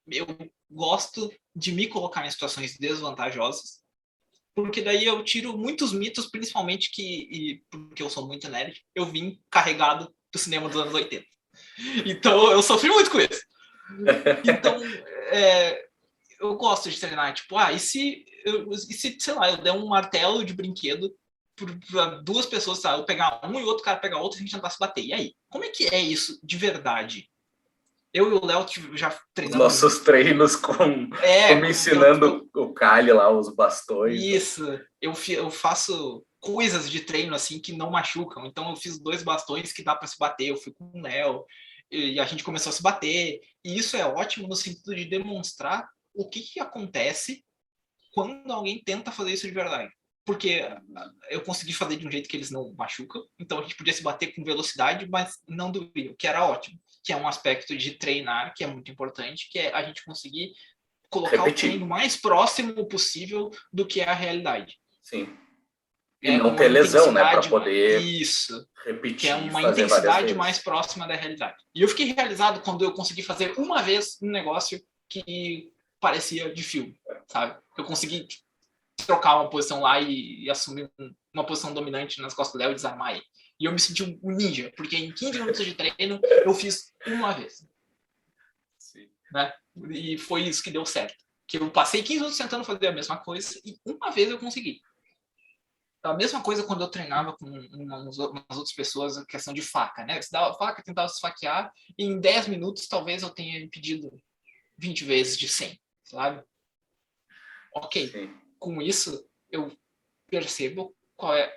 S2: eu gosto de me colocar em situações desvantajosas, porque daí eu tiro muitos mitos, principalmente porque eu sou muito nerd, eu vim carregado do cinema dos anos 80. Então, eu sofri muito com isso. Então, eu gosto de treinar, tipo, e se, sei lá, eu der um martelo de brinquedo para duas pessoas, sabe? Eu pegar um e o outro cara pegar outro e a gente tentar se bater. E aí? Como é que é isso de verdade? Eu e o Léo já treinamos.
S1: Os nossos treinos como ensinando o Kali lá, os bastões.
S2: Isso. Eu faço coisas de treino assim que não machucam. Então eu fiz 2 bastões que dá para se bater. Eu fui com o Léo. e a gente começou a se bater. E isso é ótimo no sentido de demonstrar o que acontece quando alguém tenta fazer isso de verdade. Porque eu consegui fazer de um jeito que eles não machucam, então a gente podia se bater com velocidade, mas não doía, o que era ótimo. Que é um aspecto de treinar, que é muito importante, que é a gente conseguir colocar o treino mais próximo possível do que é a realidade.
S1: Sim. E não ter lesão, né? Para poder repetir,
S2: que é uma intensidade mais próxima da realidade. E eu fiquei realizado quando eu consegui fazer uma vez um negócio que parecia de filme, sabe? Eu consegui trocar uma posição lá e assumir uma posição dominante nas costas do Léo e desarmar ele. E eu me senti um ninja, porque em 15 minutos de treino eu fiz uma vez.
S1: Sim.
S2: Né? E foi isso que deu certo. Que eu passei 15 minutos tentando fazer a mesma coisa e uma vez eu consegui. A mesma coisa quando eu treinava com umas outras pessoas, a questão de faca, né? Você dava a faca, tentava se esfaquear, e em 10 minutos talvez eu tenha impedido 20 vezes de 100, sabe? Ok.
S1: Sim.
S2: Com isso, eu percebo qual é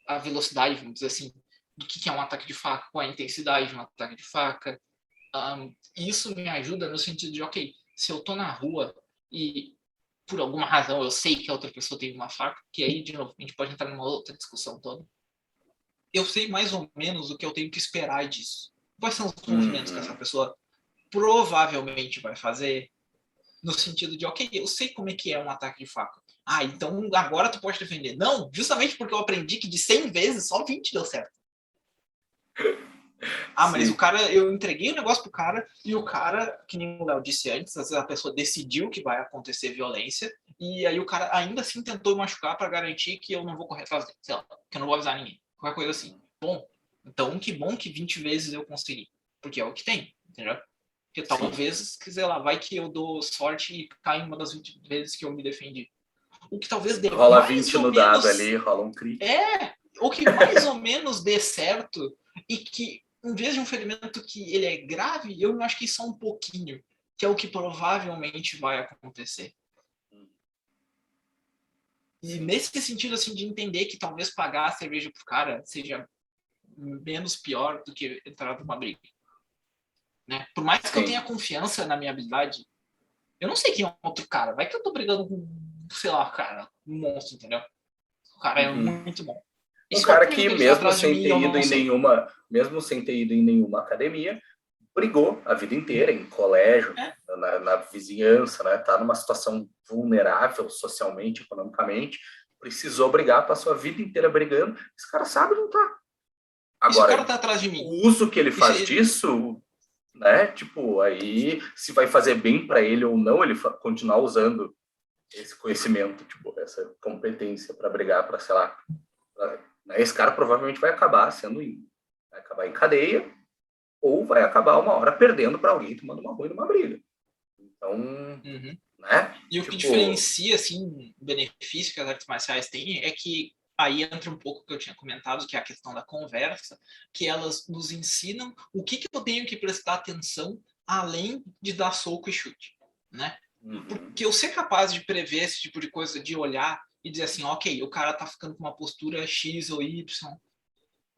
S2: a velocidade, vamos dizer assim, do que é um ataque de faca, qual é a intensidade de um ataque de faca. Isso me ajuda no sentido de, ok, se eu tô na rua e por alguma razão eu sei que a outra pessoa tem uma faca, que aí, de novo, a gente pode entrar numa outra discussão toda. Eu sei mais ou menos o que eu tenho que esperar disso. Quais são os movimentos que essa pessoa provavelmente vai fazer, no sentido de, ok, eu sei como é que é um ataque de faca. Então agora tu pode defender. Não, justamente porque eu aprendi que de 100 vezes, só 20 deu certo. Mas o cara, eu entreguei o negócio pro cara e o cara, que nem o Léo disse antes, às vezes a pessoa decidiu que vai acontecer violência e aí o cara ainda assim tentou machucar para garantir que eu não vou correr atrás dele, sei lá, que eu não vou avisar ninguém, qualquer coisa assim. Bom, então que bom que 20 vezes eu consegui, porque é o que tem, entendeu? Porque talvez, sei lá, vai que eu dou sorte e cai uma das 20 vezes que eu me defendi. O que talvez dê
S1: rola
S2: mais
S1: 20
S2: ou
S1: no
S2: menos...
S1: dado ali, rola um crítico.
S2: O que mais ou menos dê certo e que em vez de um ferimento que ele é grave, eu acho que só um pouquinho, que é o que provavelmente vai acontecer. E nesse sentido, assim, de entender que talvez pagar a cerveja pro cara seja menos pior do que entrar numa briga. Né? Por mais que eu tenha confiança na minha habilidade, eu não sei quem é outro cara. Vai que eu tô brigando com, sei lá, cara, um monstro, entendeu? O cara é muito bom.
S1: Um cara que mesmo sem ter ido em nenhuma, mesmo sem ter ido em nenhuma academia, brigou a vida inteira em colégio, na vizinhança, né? Tá numa situação vulnerável socialmente, economicamente, precisou brigar, passou a vida inteira brigando. Esse cara sabe lutar. Agora,
S2: e se o cara tá atrás de mim?
S1: O uso que ele faz disso, né? Tipo, aí se vai fazer bem para ele ou não, ele continuar usando esse conhecimento, tipo, essa competência para brigar, para, sei lá, esse cara provavelmente vai acabar em cadeia ou vai acabar uma hora perdendo para alguém tomando uma ruim numa briga. Então, né?
S2: E o que diferencia, assim, o benefício que as artes marciais têm é que aí entra um pouco o que eu tinha comentado, que é a questão da conversa, que elas nos ensinam o que eu tenho que prestar atenção além de dar soco e chute, né? Porque eu ser capaz de prever esse tipo de coisa, de olhar e dizer assim, ok, o cara tá ficando com uma postura X ou Y,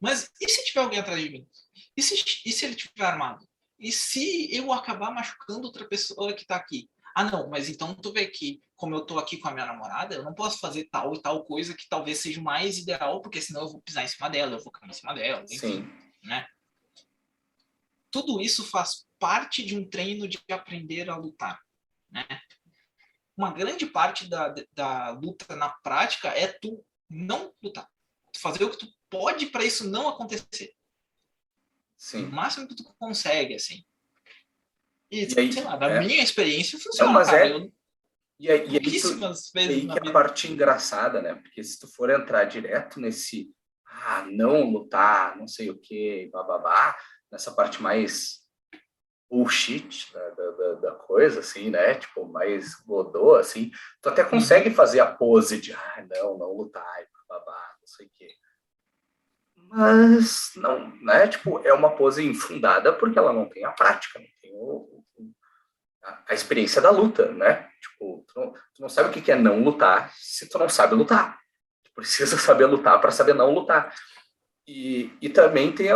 S2: mas e se tiver alguém atrás de mim? E se ele tiver armado? E se eu acabar machucando outra pessoa que tá aqui? Não, mas então tu vê que, como eu tô aqui com a minha namorada, eu não posso fazer tal e tal coisa que talvez seja o mais ideal, porque senão eu vou pisar em cima dela, eu vou cair em cima dela, enfim, né? Tudo isso faz parte de um treino de aprender a lutar, né? Uma grande parte da luta na prática é tu não lutar. Tu fazer o que tu pode para isso não acontecer.
S1: Sim.
S2: O máximo que tu consegue, assim. E sei lá, da minha experiência funciona,
S1: mas
S2: cara.
S1: E aí que é a parte engraçada, né? Porque se tu for entrar direto nesse não lutar, não sei o que, bababá, nessa parte mais bullshit da coisa, assim, né? Tipo, mais godô, assim, tu até consegue fazer a pose de não lutar, babá, não sei o quê. Mas não, né? Tipo, é uma pose infundada porque ela não tem a prática, não tem a experiência da luta, né? Tipo, tu não sabe o que é não lutar se tu não sabe lutar. Tu precisa saber lutar para saber não lutar. E também tem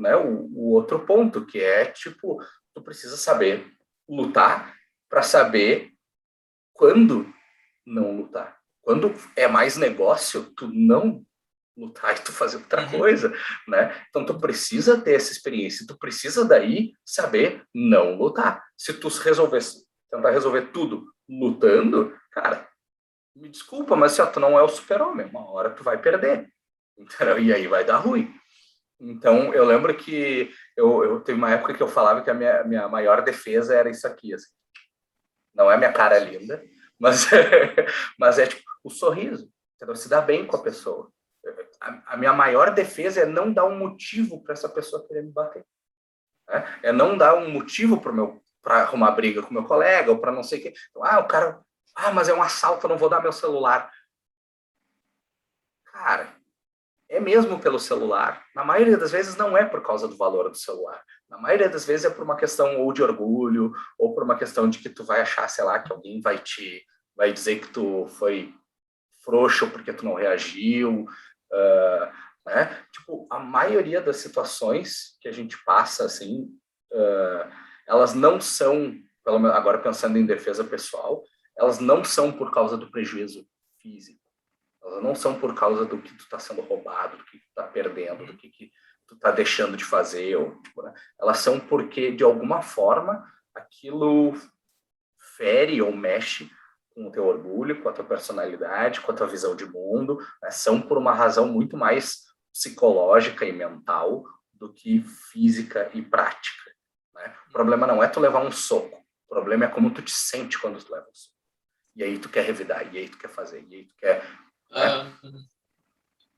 S1: né, o outro ponto, que é, tipo, tu precisa saber lutar para saber quando não lutar. Quando é mais negócio, tu não lutar e tu fazer outra coisa, né? Então tu precisa ter essa experiência, tu precisa daí saber não lutar. Se tu tentar resolver tudo lutando, cara, me desculpa, mas se tu não é o super-homem, uma hora tu vai perder, entendeu? E aí vai dar ruim. Então eu lembro que eu teve uma época que eu falava que a minha maior defesa era isso aqui, assim. Não é minha cara linda, mas mas é tipo o sorriso, entendeu? Se dá bem com a pessoa. A minha maior defesa é não dar um motivo para essa pessoa querer me bater. Né? É não dar um motivo para arrumar briga com meu colega ou para não sei o quê. Então, o cara, mas é um assalto, eu não vou dar meu celular. Cara, é mesmo pelo celular. Na maioria das vezes não é por causa do valor do celular. Na maioria das vezes é por uma questão ou de orgulho ou por uma questão de que tu vai achar, sei lá, que alguém vai dizer que tu foi frouxo porque tu não reagiu, né? Tipo, a maioria das situações que a gente passa, assim, elas não são, pelo menos agora pensando em defesa pessoal, elas não são por causa do prejuízo físico. Elas não são por causa do que tu está sendo roubado, do que tu está perdendo, do que tu está deixando de fazer. Tipo, né? Elas são porque, de alguma forma, aquilo fere ou mexe com o teu orgulho, com a tua personalidade, com a tua visão de mundo, né? São por uma razão muito mais psicológica e mental do que física e prática. Né? O problema não é tu levar um soco, o problema é como tu te sente quando tu leva um soco. E aí tu quer revidar, e aí tu quer fazer, e aí tu quer... Né?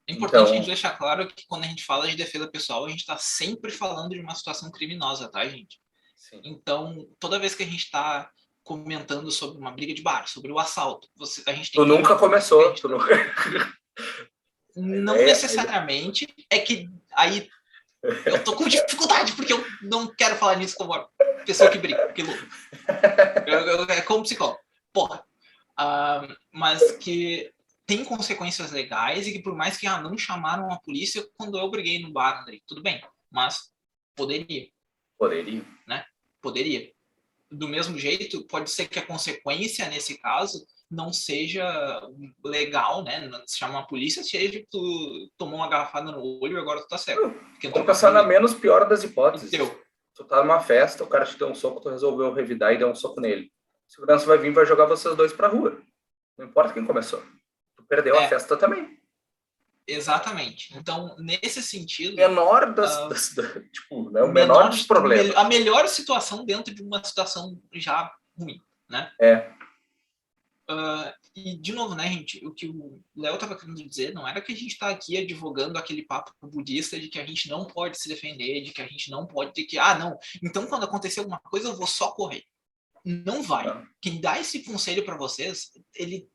S2: É importante a gente deixar claro que quando a gente fala de defesa pessoal, a gente está sempre falando de uma situação criminosa, tá, gente? Sim. Então, toda vez que a gente está comentando sobre uma briga de bar, sobre o assalto, a gente tem
S1: tu nunca começou, tu nunca...
S2: Não necessariamente, é que aí eu tô com dificuldade, porque eu não quero falar nisso como uma pessoa que briga, que luta. É como psicólogo. Porra. Mas que tem consequências legais e que por mais que não chamaram a polícia quando eu briguei no bar, André, tudo bem, mas poderia.
S1: Poderia.
S2: Né? Poderia. Do mesmo jeito, pode ser que a consequência nesse caso não seja legal, né? Se chamar a polícia, seja que tu tomou uma garrafada no olho e agora tu tá cego.
S1: Vamos pensar na menos pior das hipóteses. Tu tá numa festa, o cara te deu um soco, tu resolveu revidar e deu um soco nele. A segurança vai vir e vai jogar vocês dois pra rua. Não importa quem começou. Tu perdeu a festa também.
S2: Exatamente. Então, nesse sentido...
S1: Menor tipo, né, o menor dos problemas.
S2: A melhor situação dentro de uma situação já ruim, né? E, de novo, né, gente, o que o Léo estava querendo dizer não era que a gente está aqui advogando aquele papo budista de que a gente não pode se defender, de que a gente não pode ter que... não, então quando acontecer alguma coisa eu vou só correr. Não vai. Não. Quem dá esse conselho para vocês, ele,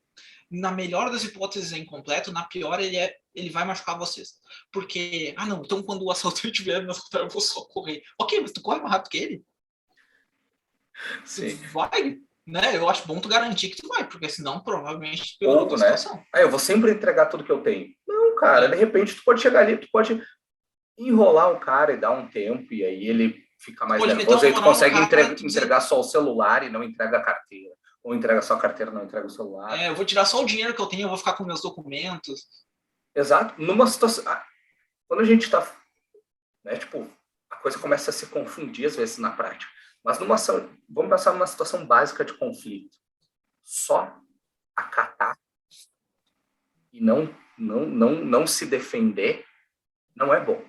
S2: na melhor das hipóteses, é incompleto, na pior ele vai machucar vocês. Porque, não, então quando o assaltante vier me assaltar eu vou só correr. Ok, mas tu corre mais rápido que ele?
S1: Sim.
S2: Tu vai... Né? Eu acho bom tu garantir que tu vai, porque senão provavelmente piorou a tua situação.
S1: Eu vou sempre entregar tudo que eu tenho. Não, cara, de repente tu pode chegar ali, tu pode enrolar o cara e dar um tempo, e aí ele fica mais nervoso, aí tu consegue entregar só o celular e não entrega a carteira. Ou entrega só a carteira, não entrega o celular.
S2: Eu vou tirar só o dinheiro que eu tenho, eu vou ficar com meus documentos.
S1: Exato. Numa situação... Quando a gente tá... Né, tipo, a coisa começa a se confundir às vezes na prática. Mas vamos pensar numa situação básica de conflito. Só acatar e não se defender não é bom.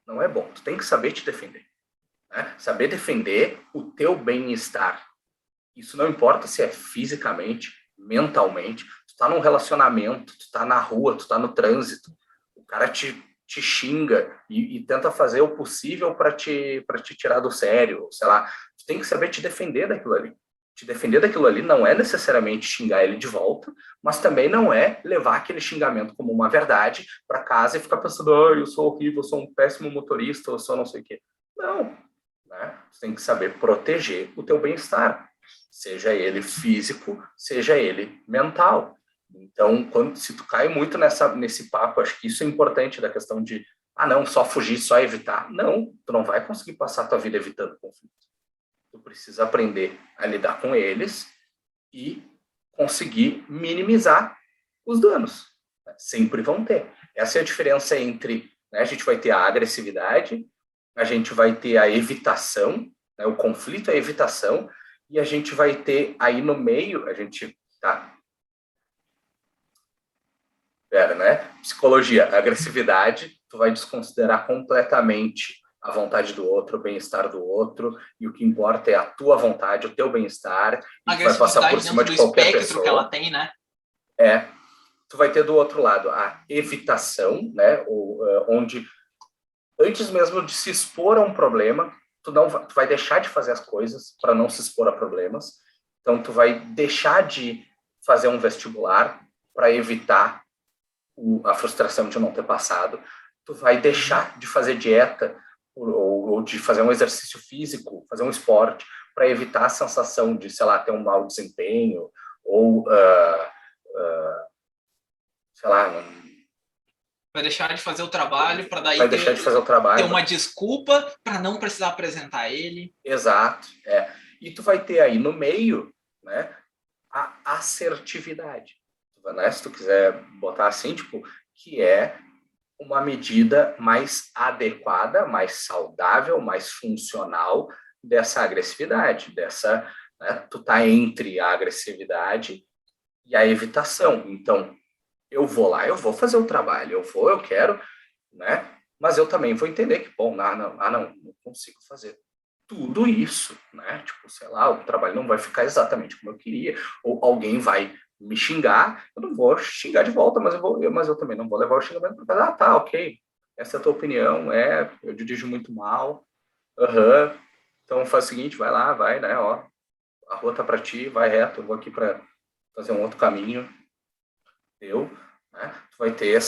S1: Não é bom. Tu tem que saber te defender. Né? Saber defender o teu bem-estar. Isso não importa se é fisicamente, mentalmente. Tu tá num relacionamento, tu tá na rua, tu tá no trânsito. O cara te xinga e tenta fazer o possível para te tirar do sério, sei lá. Tu tem que saber te defender daquilo ali. Te defender daquilo ali não é necessariamente xingar ele de volta, mas também não é levar aquele xingamento como uma verdade para casa e ficar pensando, eu sou horrível, eu sou um péssimo motorista, eu sou não sei o quê. Não. Né? Tu tem que saber proteger o teu bem-estar, seja ele físico, seja ele mental. Então, se tu cai muito nesse papo, acho que isso é importante da questão de Ah, não, só fugir, só evitar. Não, tu não vai conseguir passar a tua vida evitando conflitos. Tu precisa aprender a lidar com eles e conseguir minimizar os danos. Sempre vão ter. Essa é a diferença entre, né, a gente vai ter a agressividade, a gente vai ter a evitação, né, o conflito, a evitação, e a gente vai ter aí no meio, a gente tá, né? Psicologia, agressividade, tu vai desconsiderar completamente a vontade do outro, o bem-estar do outro, e o que importa é a tua vontade, o teu bem-estar, e tu vai passar por cima de qualquer pessoa.
S2: Que ela tem, né?
S1: Tu vai ter do outro lado a evitação, né? Onde antes mesmo de se expor a um problema, tu vai deixar de fazer as coisas para não se expor a problemas. Então tu vai deixar de fazer um vestibular para evitar a frustração de não ter passado. Tu vai deixar de fazer dieta ou de fazer um exercício físico, fazer um esporte, para evitar a sensação de, sei lá, ter um mau desempenho ou, sei lá...
S2: Vai deixar de fazer o trabalho para daí
S1: ter
S2: uma desculpa para não precisar apresentar ele.
S1: Exato. E tu vai ter aí no meio, né, a assertividade. Né? Se tu quiser botar assim, tipo, que é uma medida mais adequada, mais saudável, mais funcional dessa agressividade, né, tu tá entre a agressividade e a evitação. Então, eu vou lá, eu vou fazer o trabalho, eu quero, né? Mas eu também vou entender que, bom, não consigo fazer tudo isso, né? Tipo, sei lá, o trabalho não vai ficar exatamente como eu queria, ou alguém vai me xingar, eu não vou xingar de volta, mas eu também não vou levar o xingamento para casa. Ah, tá, ok, essa é a tua opinião, eu dirijo muito mal, então faz o seguinte, vai lá, vai, né, ó, a rua tá para ti, vai reto, eu vou aqui para fazer um outro caminho, né? Tu vai ter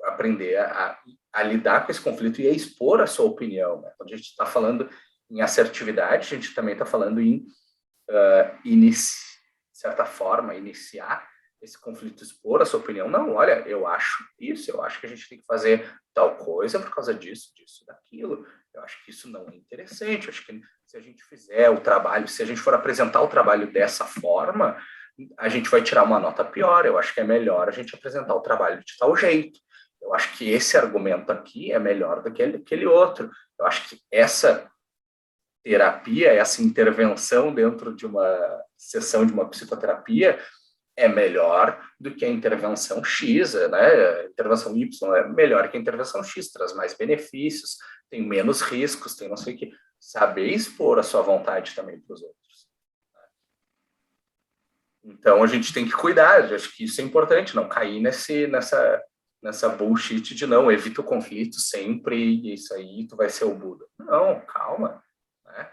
S1: aprender a lidar com esse conflito e a expor a sua opinião, né? Quando a gente está falando em assertividade, a gente também está falando em, de certa forma, iniciar esse conflito, expor a sua opinião. Não, olha, eu acho isso, eu acho que a gente tem que fazer tal coisa por causa disso, daquilo. Eu acho que isso não é interessante. Eu acho que se a gente fizer o trabalho, se a gente for apresentar o trabalho dessa forma, a gente vai tirar uma nota pior. Eu acho que é melhor a gente apresentar o trabalho de tal jeito. Eu acho que esse argumento aqui é melhor do que aquele outro. Eu acho que essa terapia, essa intervenção dentro de uma sessão de uma psicoterapia é melhor do que a intervenção X, né? A intervenção Y é melhor que a intervenção X, traz mais benefícios, tem menos riscos, tem não sei o que. Saber expor a sua vontade também para os outros. Então, a gente tem que cuidar, eu acho que isso é importante, não cair nessa bullshit de não, evita o conflito sempre, e isso aí tu vai ser o Buda. Não, calma, né?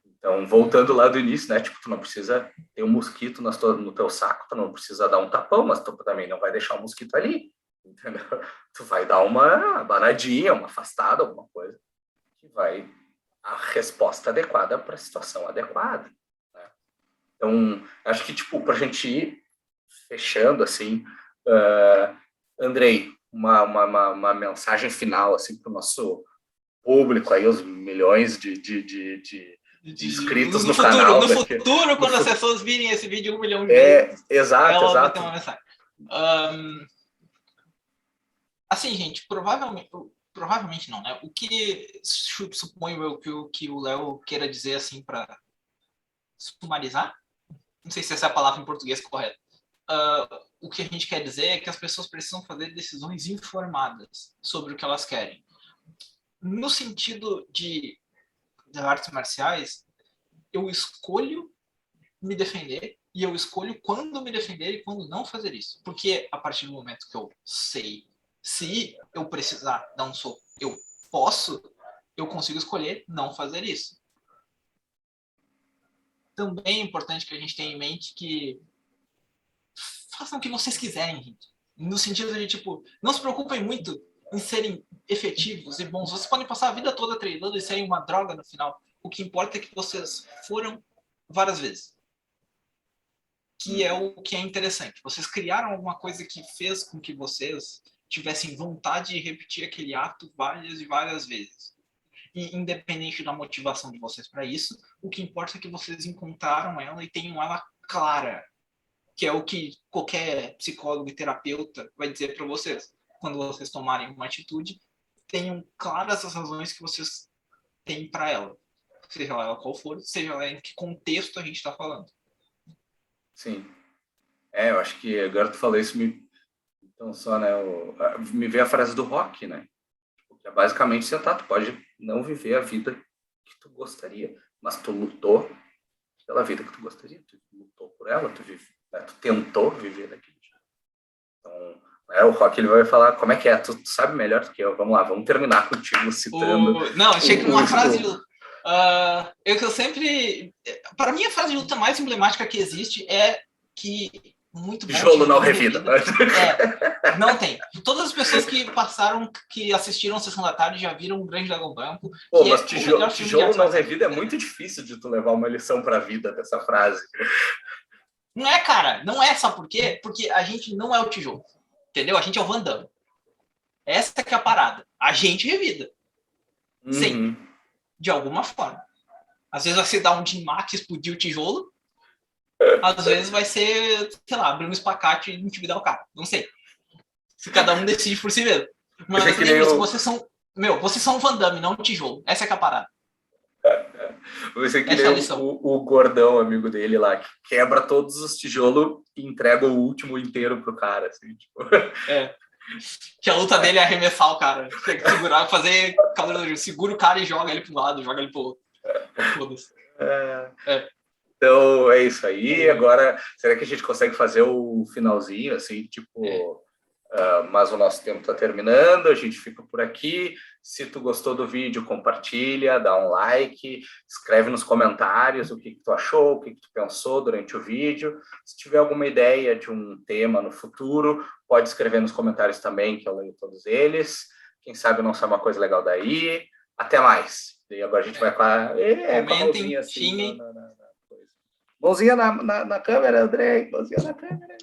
S1: Então, voltando lá do início, né? Tipo, tu não precisa ter um mosquito no teu saco, tu não precisa dar um tapão, mas tu também não vai deixar o mosquito ali, entendeu? Tu vai dar uma abanadinha, uma afastada, alguma coisa, que vai a resposta adequada para a situação adequada. Então, acho que, tipo, para a gente ir fechando, assim, Andrei, uma mensagem final, assim, para o nosso público, aí, os milhões de inscritos no canal.
S2: No futuro, quando as pessoas virem esse vídeo 1 milhão de vezes,
S1: exato.
S2: Vai ter uma mensagem. Assim, gente, provavelmente não, né? O que suponho eu que o Léo queira dizer, assim, para sumarizar, não sei se essa é a palavra em português correta. O que a gente quer dizer é que as pessoas precisam fazer decisões informadas sobre o que elas querem. No sentido de artes marciais, eu escolho me defender e eu escolho quando me defender e quando não fazer isso. Porque a partir do momento que eu sei se eu precisar dar um soco, eu consigo escolher não fazer isso. Também é importante que a gente tenha em mente que façam o que vocês quiserem, gente. No sentido de, tipo, não se preocupem muito em serem efetivos e bons. Vocês podem passar a vida toda treinando e serem uma droga no final. O que importa é que vocês foram várias vezes. Que é o que é interessante. Vocês criaram alguma coisa que fez com que vocês tivessem vontade de repetir aquele ato várias e várias vezes. E independente da motivação de vocês para isso, o que importa é que vocês encontraram ela e tenham ela clara, que é o que qualquer psicólogo e terapeuta vai dizer para vocês. Quando vocês tomarem uma atitude, tenham claras as razões que vocês têm para ela. Seja ela qual for, seja ela em que contexto a gente está falando.
S1: Sim. Eu acho que agora tu falou isso, então só, né, me veio a frase do Rock, né? Que é basicamente sentar, tu pode não viver a vida que tu gostaria, mas tu lutou pela vida que tu gostaria, tu lutou por ela, tu tentou viver daquele jeito. Então, o Rock ele vai falar como é que é, tu sabe melhor do que eu. Vamos lá, vamos terminar contigo citando.
S2: Não, achei que uma frase de luta. Eu sempre. Para mim, a frase de luta mais emblemática que existe é que muito bom.
S1: Tijolo não revida.
S2: Não tem. Todas as pessoas que assistiram a Sessão da Tarde já viram o Grande Dragão Branco.
S1: Pô, mas tijolo não revida é muito difícil de tu levar uma lição pra vida dessa frase.
S2: Não é, cara. Não é, sabe por quê? Porque a gente não é o tijolo. Entendeu? A gente é o Van Damme. Essa que é a parada. A gente revida. Sempre. De alguma forma. Às vezes vai ser dar um Jim Max e explodir o tijolo. Às vezes vai ser, sei lá, abrir um espacate e intimidar o cara. Não sei. Se cada um decide por si mesmo. Mas vocês são um Van Damme, não um tijolo. Essa é que é a parada.
S1: Você que nem o gordão amigo dele lá, que quebra todos os tijolos e entrega o último inteiro pro cara. Assim, tipo.
S2: Que a luta dele é arremessar o cara. Tem que segurar, fazer calor, segura o cara e joga ele pro lado, joga ele pro outro. Foda-se.
S1: Então, é isso aí. Agora, será que a gente consegue fazer o finalzinho, assim, tipo... mas o nosso tempo está terminando, a gente fica por aqui. Se tu gostou do vídeo, compartilha, dá um like, escreve nos comentários o que tu achou, o que tu pensou durante o vídeo. Se tiver alguma ideia de um tema no futuro, pode escrever nos comentários também, que eu leio todos eles. Quem sabe não sai uma coisa legal daí. Até mais. E agora a gente vai com a
S2: mãozinha assim.
S1: Mãozinha na câmera, André. Mãozinha na câmera.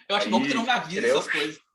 S2: Eu acho bom que tu não me avisa essas coisas.